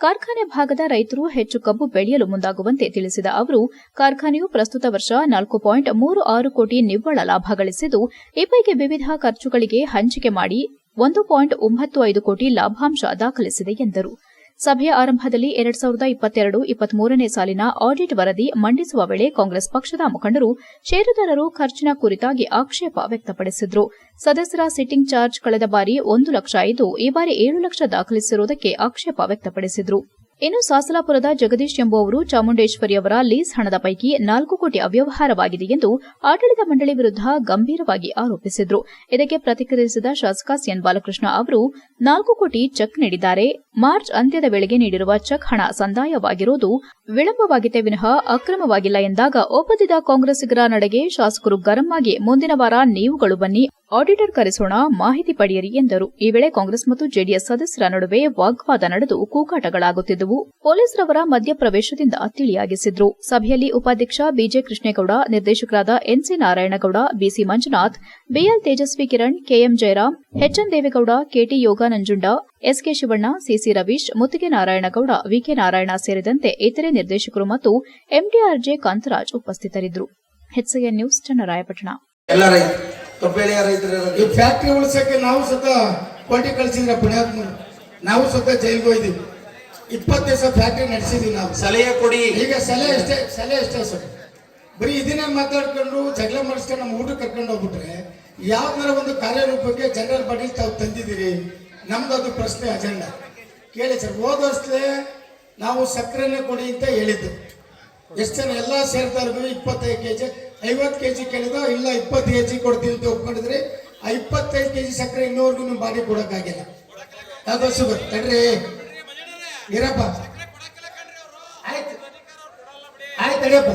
ಕಾರ್ಖಾನೆ ಭಾಗದ ರೈತರು ಹೆಚ್ಚು ಕಬ್ಬು ಬೆಳೆಯಲು ಮುಂದಾಗುವಂತೆ ತಿಳಿಸಿದ ಅವರು, ಕಾರ್ಖಾನೆಯು ಪ್ರಸ್ತುತ ವರ್ಷ 4.36 ಕೋಟಿ ನಿವ್ವಳ ಲಾಭ ಗಳಿಸಿದ್ದು, ಈ ಪೈಕಿ ವಿವಿಧ ಖರ್ಚುಗಳಿಗೆ ಹಂಚಿಕೆ ಮಾಡಿ 1.95 ಕೋಟಿ ಲಾಭಾಂಶ ದಾಖಲಿಸಿದೆ ಎಂದರು. ಸಭೆಯ ಆರಂಭದಲ್ಲಿ 2022-23ನೇ ಸಾಲಿನ ಆಡಿಟ್ ವರದಿ ಮಂಡಿಸುವ ವೇಳೆ ಕಾಂಗ್ರೆಸ್ ಪಕ್ಷದ ಮುಖಂಡರು ಷೇರುದಾರರು ಖರ್ಚಿನ ಕುರಿತಾಗಿ ಆಕ್ಷೇಪ ವ್ಯಕ್ತಪಡಿಸಿದರು. ಸದಸ್ಯರ ಸಿಟ್ಟಿಂಗ್ ಚಾರ್ಜ್ ಕಳೆದ ಬಾರಿ 1 ಲಕ್ಷ ಇದ್ದು, ಈ ಬಾರಿ 7 ಲಕ್ಷ ದಾಖಲಿಸಿರುವುದಕ್ಕೆ ಆಕ್ಷೇಪ ವ್ಯಕ್ತಪಡಿಸಿದರು. ಇನ್ನು ಸಾಸಲಾಪುರದ ಜಗದೀಶ್ ಎಂಬುವವರು ಚಾಮುಂಡೇಶ್ವರಿಯವರ ಲೀಸ್ ಹಣದ ಪೈಕಿ 4 ಕೋಟಿ ಅವ್ಯವಹಾರವಾಗಿದೆ ಎಂದು ಆಡಳಿತ ಮಂಡಳಿ ವಿರುದ್ಧ ಗಂಭೀರವಾಗಿ ಆರೋಪಿಸಿದರು. ಇದಕ್ಕೆ ಪ್ರತಿಕ್ರಿಯಿಸಿದ ಶಾಸಕ ಸಿಎನ್ ಬಾಲಕೃಷ್ಣ ಅವರು, 4 ಕೋಟಿ ಚೆಕ್ ನೀಡಿದ್ದಾರೆ. ಮಾರ್ಚ್ ಅಂತ್ಯದ ವೇಳೆಗೆ ನೀಡಿರುವ ಚೆಕ್ ಹಣ ಸಂದಾಯವಾಗಿರುವುದು ವಿಳಂಬವಾಗಿದೆ ವಿನಃ ಅಕ್ರಮವಾಗಿಲ್ಲ ಎಂದಾಗ ಒಪ್ಪದಿದ್ದ ಕಾಂಗ್ರೆಸ್ಸಿಗರ ನಡೆಗೆ ಶಾಸಕರು ಗರಂ ಆಗಿ, ಮುಂದಿನ ವಾರ ನೀವುಗಳು ಬನ್ನಿ, ಆಡಿಟರ್ ಕರೆಸೋಣ, ಮಾಹಿತಿ ಪಡೆಯಿರಿ ಎಂದರು. ಈ ವೇಳೆ ಕಾಂಗ್ರೆಸ್ ಮತ್ತು ಜೆಡಿಎಸ್ ಸದಸ್ಯರ ನಡುವೆ ವಾಗ್ವಾದ ನಡೆದು ಕೂಗಾಟಗಳಾಗುತ್ತಿದ್ದವು. ಪೊಲೀಸರವರ ಮಧ್ಯಪ್ರವೇಶದಿಂದ ತಿಳಿಯಾಗಿಸಿದ್ರು. ಸಭೆಯಲ್ಲಿ ಉಪಾಧ್ಯಕ್ಷ ಬಿಜೆ ಕೃಷ್ಣೇಗೌಡ, ನಿರ್ದೇಶಕರಾದ NC Narayanagowda, BC Manjunath, BL Tejaswi Kiran, KM Jayaram, HN Devegowda, KT Yoganajunda, SK Shivanna, CC Ravish, Muttige Narayanagowda, ವಿಕೆ ನಾರಾಯಣ ಸೇರಿದಂತೆ ಇತರೆ ನಿರ್ದೇಶಕರು ಮತ್ತು ಎಂಡಿಆರ್ಜೆ ಕಾಂತರಾಜ್ ಉಪಸ್ಥಿತರಿದ್ದರು. HCN news, Channarayapatna. ಈ ಫ್ಯಾಕ್ಟ್ರಿ ಉಳಿಸಕ್ಕೆ ನಾವು ಸ್ವತಃ ಕೋಟಿ ಕಳಿಸಿದ್ರೆ ಪುಣ್ಯಾತ್ಮರು, ನಾವು ಸ್ವತಃ ಜೈಲ್ಗೆ ಹೋಯ್ದೀವಿ. 20 ದಿವಸ ಫ್ಯಾಕ್ಟ್ರಿ ನಡೆಸಿದೀವಿ ನಾವು. ಸಲಹೆ ಕೊಡಿ. ಈಗ ಸಲಹೆ ಅಷ್ಟೇ ಸರ್. ಬರೀ ಇದನ್ನೇ ಮಾತಾಡ್ಕೊಂಡು ಜಗಳ ಮಾಡಿಸ್ಕೊಂಡು ನಮ್ಮ ಊಟ ಕರ್ಕೊಂಡು ಹೋಗ್ಬಿಟ್ರೆ ಯಾವ್ದಾರ ಒಂದು ಕಾರ್ಯರೂಪಕ್ಕೆ ಜನರಲ್ ಬಾಡಿ ತಾವು ತಂದಿದ್ದೀರಿ? ನಮ್ದು ಅದು ಪ್ರಶ್ನೆ ಅಜೆಂಡಾ ಕೇಳಿ ಸರ್. ಹೋದ ವರ್ಷಲೇ ನಾವು ಸಕ್ಕರೆನೇ ಕೊಡಿ ಅಂತ ಹೇಳಿದ್ದು. ಎಷ್ಟು ಜನ ಎಲ್ಲ ಸೇರ್ತಾರ್ಗು 25 ಕೆಜಿ 50 ಕೆಜಿ ಕೇಳಿದ, ಇಲ್ಲ 20 ಕೆಜಿ ಕೊಡ್ತೀವಿ ಅಂತ ಒಪ್ಕೊಂಡಿದ್ರಿ. ಆ 25 ಕೆಜಿ ಸಕ್ಕರೆ ಇನ್ನೂವರೆಗೂ ನಿಮ್ಮ ಬಾಡಿ ಕೊಡೋಕ್ಕಾಗಿಲ್ಲ. ಯಾವ್ದೋ ಶುಗರ್ ತಡ್ರಿ ಇರಪ್ಪ, ಆಯ್ತು ಅಡಿಯಪ್ಪ.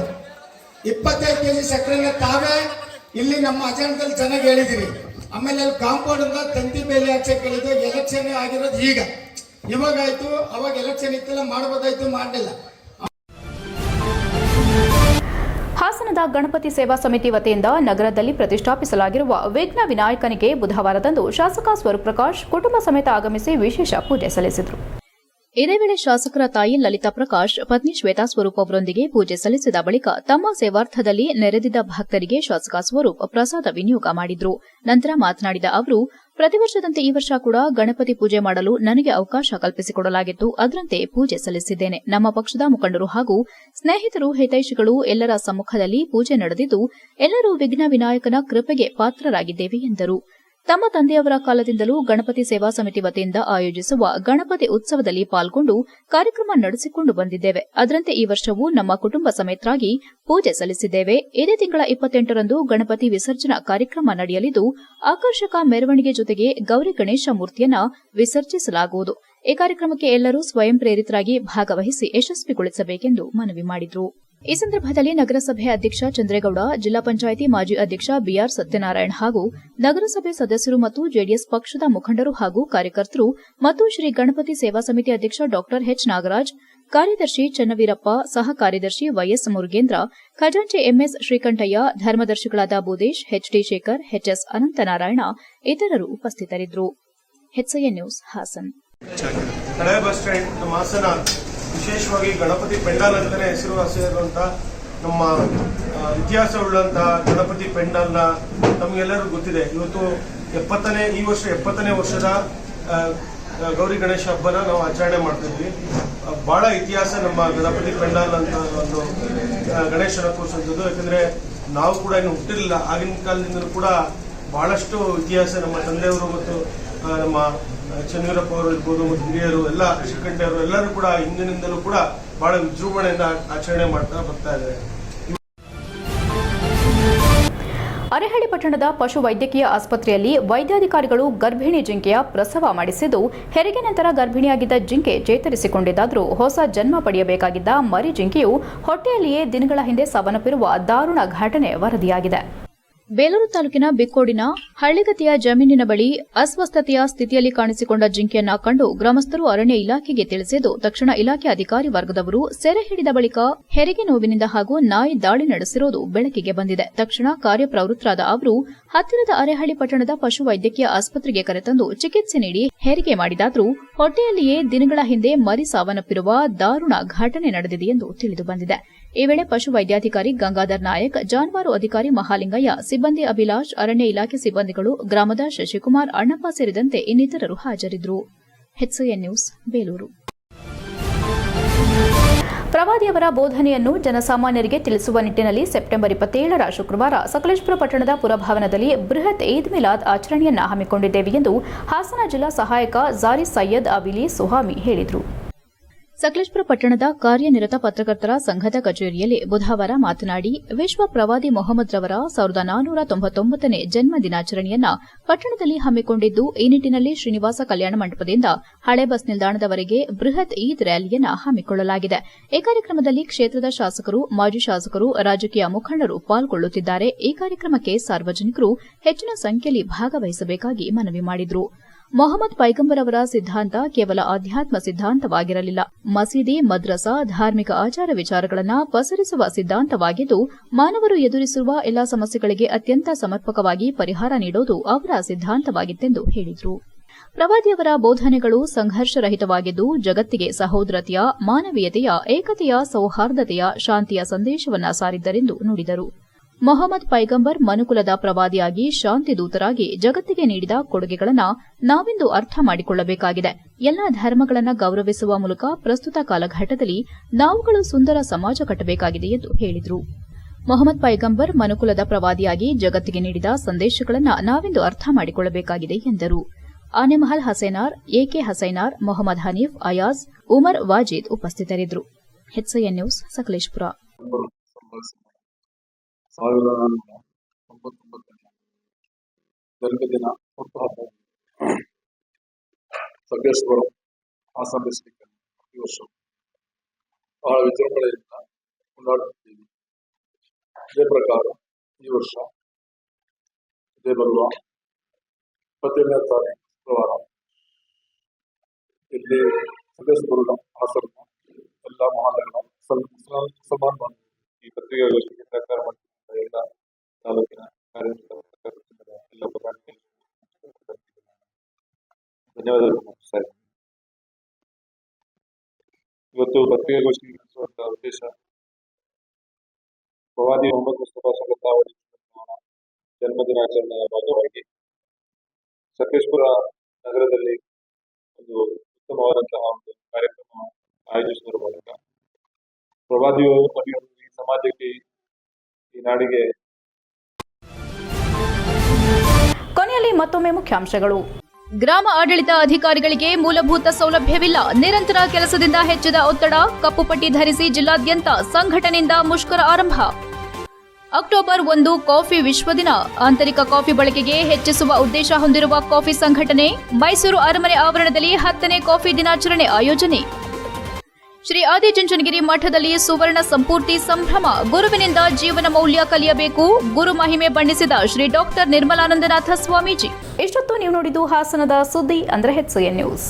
25 ಕೆಜಿ ಸಕ್ಕರೆನ ತಾವೇ ಇಲ್ಲಿ ನಮ್ಮ ಅಜೆಂಡದಲ್ಲಿ ಚೆನ್ನಾಗಿ ಹೇಳಿದಿರಿ. ಆಮೇಲೆ ಅಲ್ಲಿ ಕಾಂಪೌಂಡ್ ಇಂದ ತಂತಿ ಬೇಲಿ ಹಾಕ್ಸಕ್ಕೆ ಹೇಳಿದ್ದು. ಎಲೆಕ್ಷನ್ ಆಗಿರೋದು ಈಗ, ಇವಾಗಾಯ್ತು. ಅವಾಗ ಎಲೆಕ್ಷನ್ ಇತ್ತಲ್ಲ, ಮಾಡಬಹುದಾಯ್ತು, ಮಾಡಲಿಲ್ಲ. ಹಾಸನದ ಗಣಪತಿ ಸೇವಾ ಸಮಿತಿ ವತಿಯಿಂದ ನಗರದಲ್ಲಿ ಪ್ರತಿಷ್ಠಾಪಿಸಲಾಗಿರುವ ವಿಘ್ನ ವಿನಾಯಕನಿಗೆ ಬುಧವಾರದಂದು ಶಾಸಕ ಸ್ವರೂಪ್ ಪ್ರಕಾಶ್ ಕುಟುಂಬ ಸಮೇತ ಆಗಮಿಸಿ ವಿಶೇಷ ಪೂಜೆ ಸಲ್ಲಿಸಿದರು. ಇದೇ ವೇಳೆ ಶಾಸಕರ ತಾಯಿ ಲಲಿತಾ ಪ್ರಕಾಶ್, ಪತ್ನಿ ಶ್ವೇತಾ ಸ್ವರೂಪ್ ಅವರೊಂದಿಗೆ ಪೂಜೆ ಸಲ್ಲಿಸಿದ ಬಳಿಕ ತಮ್ಮ ಸೇವಾರ್ಥದಲ್ಲಿ ನೆರೆದಿದ್ದ ಭಕ್ತರಿಗೆ ಶಾಸಕ ಸ್ವರೂಪ್ ಪ್ರಸಾದ ವಿನಿಯೋಗ ಮಾಡಿದ್ರು. ನಂತರ ಮಾತನಾಡಿದ ಅವರು, ಪ್ರತಿ ವರ್ಷದಂತೆ ಈ ವರ್ಷ ಕೂಡ ಗಣಪತಿ ಪೂಜೆ ಮಾಡಲು ನನಗೆ ಅವಕಾಶ ಕಲ್ಪಿಸಿಕೊಡಲಾಗಿತ್ತು. ಅದರಂತೆ ಪೂಜೆ ಸಲ್ಲಿಸಿದ್ದೇನೆ. ನಮ್ಮ ಪಕ್ಷದ ಮುಖಂಡರು ಹಾಗೂ ಸ್ನೇಹಿತರು, ಹಿತೈಷಿಗಳು ಎಲ್ಲರ ಸಮ್ಮುಖದಲ್ಲಿ ಪೂಜೆ ನಡೆದಿದ್ದು, ಎಲ್ಲರೂ ವಿಘ್ನ ವಿನಾಯಕನ ಕೃಪೆಗೆ ಪಾತ್ರರಾಗಿದ್ದೇವೆ ಎಂದರು. ತಮ್ಮ ತಂದೆಯವರ ಕಾಲದಿಂದಲೂ ಗಣಪತಿ ಸೇವಾ ಸಮಿತಿ ವತಿಯಿಂದ ಆಯೋಜಿಸುವ ಗಣಪತಿ ಉತ್ಸವದಲ್ಲಿ ಪಾಲ್ಗೊಂಡು ಕಾರ್ಯಕ್ರಮ ನಡೆಸಿಕೊಂಡು ಬಂದಿದ್ದೇವೆ. ಅದರಂತೆ ಈ ವರ್ಷವೂ ನಮ್ಮ ಕುಟುಂಬ ಸಮೇತರಾಗಿ ಪೂಜೆ ಸಲ್ಲಿಸಿದ್ದೇವೆ. ಇದೇ ತಿಂಗಳ 28ರಂದು ಗಣಪತಿ ವಿಸರ್ಜನಾ ಕಾರ್ಯಕ್ರಮ ನಡೆಯಲಿದ್ದು, ಆಕರ್ಷಕ ಮೆರವಣಿಗೆ ಜೊತೆಗೆ ಗೌರಿ ಗಣೇಶ ಮೂರ್ತಿಯನ್ನ ವಿಸರ್ಜಿಸಲಾಗುವುದು. ಈ ಕಾರ್ಯಕ್ರಮಕ್ಕೆ ಎಲ್ಲರೂ ಸ್ವಯಂ ಪ್ರೇರಿತರಾಗಿ ಭಾಗವಹಿಸಿ ಯಶಸ್ವಿಗೊಳಿಸಬೇಕೆಂದು ಮನವಿ ಮಾಡಿದರು. ಈ ಸಂದರ್ಭದಲ್ಲಿ ನಗರಸಭೆ ಅಧ್ಯಕ್ಷ ಚಂದ್ರೇಗೌಡ, ಜಿಲ್ಲಾ ಪಂಚಾಯಿತಿ ಮಾಜಿ ಅಧ್ಯಕ್ಷ ಬಿಆರ್ ಸತ್ಯನಾರಾಯಣ ಹಾಗೂ ನಗರಸಭೆ ಸದಸ್ಯರು ಮತ್ತು ಜೆಡಿಎಸ್ ಪಕ್ಷದ ಮುಖಂಡರು ಹಾಗೂ ಕಾರ್ಯಕರ್ತರು ಮತ್ತು ಶ್ರೀ ಗಣಪತಿ ಸೇವಾ ಸಮಿತಿ ಅಧ್ಯಕ್ಷ ಡಾ ಎಚ್ ನಾಗರಾಜ್, ಕಾರ್ಯದರ್ಶಿ ಚನ್ನವೀರಪ್ಪ, ಸಹ ಕಾರ್ಯದರ್ಶಿ ವೈಎಸ್ ಮುರುಗೇಂದ್ರ, ಖಜಾಂಚಿ ಎಂಎಸ್ ಶ್ರೀಕಂಠಯ್ಯ, ಧರ್ಮದರ್ಶಿಗಳಾದ ಬೋದೇಶ್, ಎಚ್ಡಿ ಶೇಖರ್, ಎಚ್ಎಸ್ ಅನಂತನಾರಾಯಣ ಇತರರು ಉಪಸ್ಥಿತರಿದ್ದರು. HIN news Hassan. ಹಳೆ ಬಸ್ ಸ್ಟ್ಯಾಂಡ್ ನಮ್ಮ ಹಾಸನ ವಿಶೇಷವಾಗಿ ಗಣಪತಿ ಪೆಂಡಾಲ್ ಅಂತಾನೆ ಹೆಸರುವಾಸಿಯಾದಂಥ ನಮ್ಮ ಇತಿಹಾಸವುಳ್ಳಂಥ ಗಣಪತಿ ಪೆಂಡಾಲ್ನ ನಮಗೆಲ್ಲರೂ ಗೊತ್ತಿದೆ. ಇವತ್ತು ಈ ವರ್ಷ 70ನೇ ವರ್ಷದ ಗೌರಿ ಗಣೇಶ ಹಬ್ಬನ ನಾವು ಆಚರಣೆ ಮಾಡ್ತಾ ಇದ್ವಿ. ಬಹಳ ಇತಿಹಾಸ ನಮ್ಮ ಗಣಪತಿ ಪೆಂಡಾಲ್ ಅಂತ ಒಂದು ಗಣೇಶನ ಕೂರಿಸುವಂಥದ್ದು. ಯಾಕಂದ್ರೆ ನಾವು ಕೂಡ ಇನ್ನು ಹುಟ್ಟಿರಲಿಲ್ಲ. ಆಗಿನ ಕಾಲದಿಂದಲೂ ಕೂಡ ಬಹಳಷ್ಟು ಇತಿಹಾಸ ನಮ್ಮ ತಂದೆಯವರು ಮತ್ತು ನಮ್ಮ ಚನ್ನವೀರಪ್ಪ ಅವರು ಇರ್ಬೋದು ಮತ್ತು ಹಿರಿಯರು ಎಲ್ಲ ಶ್ರೀಕಂಠರು ಎಲ್ಲರೂ ಕೂಡ ಹಿಂದಿನಿಂದಲೂ ಕೂಡ ಬಹಳ ವಿಜೃಂಭಣೆಯಿಂದ ಆಚರಣೆ ಮಾಡ್ತಾ ಬರ್ತಾ ಇದ್ದಾರೆ. ಅರೇಹಳ್ಳಿ ಪಟ್ಟಣದ ಪಶು ವೈದ್ಯಕೀಯ ಆಸ್ಪತ್ರೆಯಲ್ಲಿ ವೈದ್ಯಾಧಿಕಾರಿಗಳು ಗರ್ಭಿಣಿ ಜಿಂಕೆಯ ಪ್ರಸವ ಮಾಡಿಸಿದ್ದು, ಹೆರಿಗೆ ನಂತರ ಗರ್ಭಿಣಿಯಾಗಿದ್ದ ಜಿಂಕೆ ಚೇತರಿಸಿಕೊಂಡಿದ್ದಾದರೂ ಹೊಸ ಜನ್ಮ ಪಡೆಯಬೇಕಾಗಿದ್ದ ಮರಿ ಜಿಂಕೆಯು ಹೊಟ್ಟೆಯಲ್ಲಿಯೇ ದಿನಗಳ ಹಿಂದೆ ಸಾವನ್ನಪ್ಪಿರುವ ದಾರುಣ ಘಟನೆ ವರದಿಯಾಗಿದೆ. ಬೇಲೂರು ತಾಲೂಕಿನ ಬಿಕ್ಕೋಡಿನ ಹಳ್ಳಿಗತಿಯ ಜಮೀನಿನ ಬಳಿ ಅಸ್ವಸ್ಥತೆಯ ಸ್ಥಿತಿಯಲ್ಲಿ ಕಾಣಿಸಿಕೊಂಡ ಜಿಂಕೆಯನ್ನ ಕಂಡು ಗ್ರಾಮಸ್ಥರು ಅರಣ್ಯ ಇಲಾಖೆಗೆ ತಿಳಿಸಿದ್ದು, ತಕ್ಷಣ ಇಲಾಖೆ ಅಧಿಕಾರಿ ವರ್ಗದವರು ಸೆರೆ ಹಿಡಿದ ಬಳಿಕ ಹೆರಿಗೆ ನೋವಿನಿಂದ ಹಾಗೂ ನಾಯಿ ದಾಳಿ ನಡೆಸಿರುವುದು ಬೆಳಕಿಗೆ ಬಂದಿದೆ. ತಕ್ಷಣ ಕಾರ್ಯಪ್ರವೃತ್ತರಾದ ಅವರು ಹತ್ತಿರದ ಅರೇಹಳ್ಳಿ ಪಟ್ಟಣದ ಪಶು ವೈದ್ಯಕೀಯ ಆಸ್ಪತ್ರೆಗೆ ಕರೆತಂದು ಚಿಕಿತ್ಸೆ ನೀಡಿ ಹೆರಿಗೆ ಮಾಡಿದಾದರೂ ಹೊಟ್ಟೆಯಲ್ಲಿಯೇ ದಿನಗಳ ಹಿಂದೆ ಮರಿ ಸಾವನ್ನಪ್ಪಿರುವ ದಾರುಣ ಘಟನೆ ನಡೆದಿದೆ ಎಂದು ತಿಳಿದು ಬಂದಿದೆ. ಈ ವೇಳೆ ಪಶು ವೈದ್ಯಾಧಿಕಾರಿ ಗಂಗಾಧರ್ ನಾಯಕ್, ಜಾನುವಾರು ಅಧಿಕಾರಿ ಮಹಾಲಿಂಗಯ್ಯ, ಸಿಬ್ಬಂದಿ ಅಭಿಲಾಷ್, ಅರಣ್ಯ ಇಲಾಖೆ ಸಿಬ್ಬಂದಿಗಳು, ಗ್ರಾಮದ ಶಶಿಕುಮಾರ್, ಅಣ್ಣಪ್ಪ ಸೇರಿದಂತೆ ಇನ್ನಿತರರು ಹಾಜರಿದ್ದರು. ಎಚ್ಐಎನ್ ನ್ಯೂಸ್ ಬೇಲೂರು. ಪ್ರವಾದಿಯವರ ಬೋಧನೆಯನ್ನು ಜನಸಾಮಾನ್ಯರಿಗೆ ತಿಳಿಸುವ ನಿಟ್ಟಿನಲ್ಲಿ ಸೆಪ್ಟೆಂಬರ್ 27ರ ಶುಕ್ರವಾರ ಸಕಲೇಶಪುರ ಪಟ್ಟಣದ ಪುರಭವನದಲ್ಲಿ ಬೃಹತ್ ಈದ್ ಮಿಲಾದ್ ಆಚರಣೆಯನ್ನು ಹಮ್ಮಿಕೊಂಡಿದ್ದೇವೆ ಎಂದು ಹಾಸನ ಜಿಲ್ಲಾ ಸಹಾಯಕ ಜಾರಿ ಸೈಯದ್ ಅವಿಲಿ ಸುಹಾಮಿ ಹೇಳಿದರು. ಸಕಲೇಶಪುರ ಪಟ್ಟಣದ ಕಾರ್ಯನಿರತ ಪತ್ರಕರ್ತರ ಸಂಘದ ಕಚೇರಿಯಲ್ಲಿ ಬುಧವಾರ ಮಾತನಾಡಿ, ವಿಶ್ವ ಪ್ರವಾದಿ ಮೊಹಮ್ಮದ್ ರವರ 1499ನೇ ಜನ್ಮ ದಿನಾಚರಣೆಯನ್ನ ಪಟ್ಟಣದಲ್ಲಿ ಹಮ್ಮಿಕೊಂಡಿದ್ದು, ಈ ನಿಟ್ಟಿನಲ್ಲಿ ಶ್ರೀನಿವಾಸ ಕಲ್ಯಾಣ ಮಂಟಪದಿಂದ ಹಳೆ ಬಸ್ ನಿಲ್ದಾಣದವರೆಗೆ ಬೃಹತ್ ಈದ್ ರ್ಯಾಲಿಯನ್ನ ಹಮ್ಮಿಕೊಳ್ಳಲಾಗಿದೆ. ಈ ಕಾರ್ಯಕ್ರಮದಲ್ಲಿ ಕ್ಷೇತ್ರದ ಶಾಸಕರು, ಮಾಜಿ ಶಾಸಕರು, ರಾಜಕೀಯ ಮುಖಂಡರು ಪಾಲ್ಗೊಳ್ಳುತ್ತಿದ್ದಾರೆ. ಈ ಕಾರ್ಯಕ್ರಮಕ್ಕೆ ಸಾರ್ವಜನಿಕರು ಹೆಚ್ಚಿನ ಸಂಖ್ಯೆಯಲ್ಲಿ ಭಾಗವಹಿಸಬೇಕಾಗಿ ಮನವಿ ಮಾಡಿದರು. ಮೊಹಮ್ಮದ್ ಪೈಗಂಬರ್ ಅವರ ಸಿದ್ದಾಂತ ಕೇವಲ ಆಧ್ಯಾತ್ಮ ಸಿದ್ದಾಂತವಾಗಿರಲಿಲ್ಲ. ಮಸೀದಿ, ಮದ್ರಸಾ, ಧಾರ್ಮಿಕ ಆಚಾರ ವಿಚಾರಗಳನ್ನು ಪಸರಿಸುವ ಸಿದ್ದಾಂತವಾಗಿದ್ದು, ಮಾನವರು ಎದುರಿಸಿರುವ ಎಲ್ಲಾ ಸಮಸ್ಯೆಗಳಿಗೆ ಅತ್ಯಂತ ಸಮರ್ಪಕವಾಗಿ ಪರಿಹಾರ ನೀಡುವುದು ಅವರ ಸಿದ್ದಾಂತವಾಗಿತ್ತೆಂದು ಹೇಳಿದರು. ಪ್ರವಾದಿಯವರ ಬೋಧನೆಗಳು ಸಂಘರ್ಷರಹಿತವಾಗಿದ್ದು, ಜಗತ್ತಿಗೆ ಸಹೋದರತೆಯ, ಮಾನವೀಯತೆಯ, ಏಕತೆಯ, ಸೌಹಾರ್ದತೆಯ, ಶಾಂತಿಯ ಸಂದೇಶವನ್ನು ಸಾರಿದ್ದರೆಂದು ನುಡಿದರು. ಮೊಹಮ್ಮದ್ ಪೈಗಂಬರ್ ಮನುಕುಲದ ಪ್ರವಾದಿಯಾಗಿ, ಶಾಂತಿ ದೂತರಾಗಿ ಜಗತ್ತಿಗೆ ನೀಡಿದ ಕೊಡುಗೆಗಳನ್ನು ನಾವಿಂದು ಅರ್ಥ ಮಾಡಿಕೊಳ್ಳಬೇಕಾಗಿದೆ. ಎಲ್ಲಾ ಧರ್ಮಗಳನ್ನು ಗೌರವಿಸುವ ಮೂಲಕ ಪ್ರಸ್ತುತ ಕಾಲಘಟ್ಟದಲ್ಲಿ ನಾವುಗಳು ಸುಂದರ ಸಮಾಜ ಕಟ್ಟಬೇಕಾಗಿದೆ ಎಂದು ಹೇಳಿದರು. ಮೊಹಮ್ಮದ್ ಪೈಗಂಬರ್ ಮನುಕುಲದ ಪ್ರವಾದಿಯಾಗಿ ಜಗತ್ತಿಗೆ ನೀಡಿದ ಸಂದೇಶಗಳನ್ನು ನಾವಿಂದು ಅರ್ಥ ಮಾಡಿಕೊಳ್ಳಬೇಕಾಗಿದೆ ಎಂದರು. ಆನೆಮಹಲ್ ಹಸೈನಾರ್, ಎಕೆ ಹಸೈನಾರ್, ಮೊಹಮ್ಮದ್ ಹನೀಫ್, ಅಯಾಜ್, ಉಮರ್ ವಾಜಿದ್ ಉಪಸ್ಥಿತರಿದ್ದರು. HIN news Sakleshpur. 1999 ಜನ್ಮದಿನ ಹುಟ್ಟುಹಬ್ಬ ಸಕಲೇಶಪುರ ಹಾಸನ ಡಿಸ್ಟಿಕ್ ಈ ವರ್ಷ ಬಹಳ ವಿಜೃಂಭಣೆಯಿಂದ ಕೊಂಡಾಡುತ್ತಿದ್ದೀವಿ. ಇದೇ ಪ್ರಕಾರ ಈ ವರ್ಷ ಇದೇ ಬರುವ 27ನೇ ತಾರೀಕು ಶುಕ್ರವಾರ ಇಲ್ಲಿ ಸಕಲೇಶಪುರದ ಹಾಸನ ಎಲ್ಲ ಮಹಾನಗರ ಮುಸಲ್ಮಾನ್ ಬಂಧು ಈ ಪತ್ರಿಕಾಗೋಷ್ಠಿಗೆ ಸಹಕಾರ ಮಾಡುತ್ತಿದ್ದ ಎಲ್ಲ ತಾಲೂಕಿನ ಕಾರ್ಯನಿರತ ಎಲ್ಲ ಪದಾಧಿಕಾರಿಗಳು ಧನ್ಯವಾದಗಳು ಮುಗಿಸ್ತಾ ಇದ್ದೀನಿ. ಇವತ್ತು ಪತ್ರಿಕಾಗೋಷ್ಠಿ ನಡೆಸುವಂತಹ ಉದ್ದೇಶ ಪ್ರವಾದಿ ಮೊಹಮ್ಮದ್ ಮುಸ್ತಫಾ ಸಲ್ಲಲ್ಲಾಹು ಅಲೈಹಿ ವಸಲ್ಲಂ ಅವರ ಜನ್ಮದಿನಾಚರಣೆಯ ಭಾಗವಾಗಿ ಸಕಲೇಶಪುರ ನಗರದಲ್ಲಿ ಒಂದು ಉತ್ತಮವಾದಂತಹ ಒಂದು ಕಾರ್ಯಕ್ರಮ ಆಯೋಜಿಸುವ ಮೂಲಕ ಪ್ರವಾದಿಯು ಈ ಸಮಾಜಕ್ಕೆ, ಈ ನಾಡಿಗೆ ಕೊನೆಯಲ್ಲಿ ಮತ್ತೊಮ್ಮೆ ಮುಖ್ಯಾಂಶಗಳು. ಗ್ರಾಮ ಆಡಳಿತ ಅಧಿಕಾರಿಗಳಿಗೆ ಮೂಲಭೂತ ಸೌಲಭ್ಯವಿಲ್ಲ, ನಿರಂತರ ಕೆಲಸದಿಂದ ಹೆಚ್ಚಿದ ಒತ್ತಡ, ಕಪ್ಪುಪಟ್ಟಿ ಧರಿಸಿ ಜಿಲ್ಲಾದ್ಯಂತ ಸಂಘಟನೆಯಿಂದ ಮುಷ್ಕರ ಆರಂಭ. ಅಕ್ಟೋಬರ್ 1 ಕಾಫಿ ವಿಶ್ವ ದಿನ, ಆಂತರಿಕ ಕಾಫಿ ಬಳಕೆಗೆ ಹೆಚ್ಚಿಸುವ ಉದ್ದೇಶ ಹೊಂದಿರುವ ಕಾಫಿ ಸಂಘಟನೆ, ಮೈಸೂರು ಅರಮನೆ ಆವರಣದಲ್ಲಿ 10ನೇ ಕಾಫಿ ದಿನಾಚರಣೆ ಆಯೋಜನೆ. ಶ್ರೀ ಆದಿಚುಂಚನಗಿರಿ ಮಠದಲ್ಲಿ ಸುವರ್ಣ ಸಂಪೂರ್ತಿ ಸಂಭ್ರಮ, ಗುರುವಿನಿಂದ ಜೀವನ ಮೌಲ್ಯ ಕಲಿಯಬೇಕು, ಗುರು ಮಹಿಮೆ ಬಣ್ಣಿಸಿದ ಶ್ರೀ ಡಾಕ್ಟರ್ ನಿರ್ಮಲಾನಂದನಾಥ ಸ್ವಾಮೀಜಿ. ಇಷ್ಟೊತ್ತು ನೀವು ನೋಡಿದ್ದು ಹಾಸನದ ಸುದ್ದಿ ಅಂದ್ರೆ HCN ನ್ಯೂಸ್.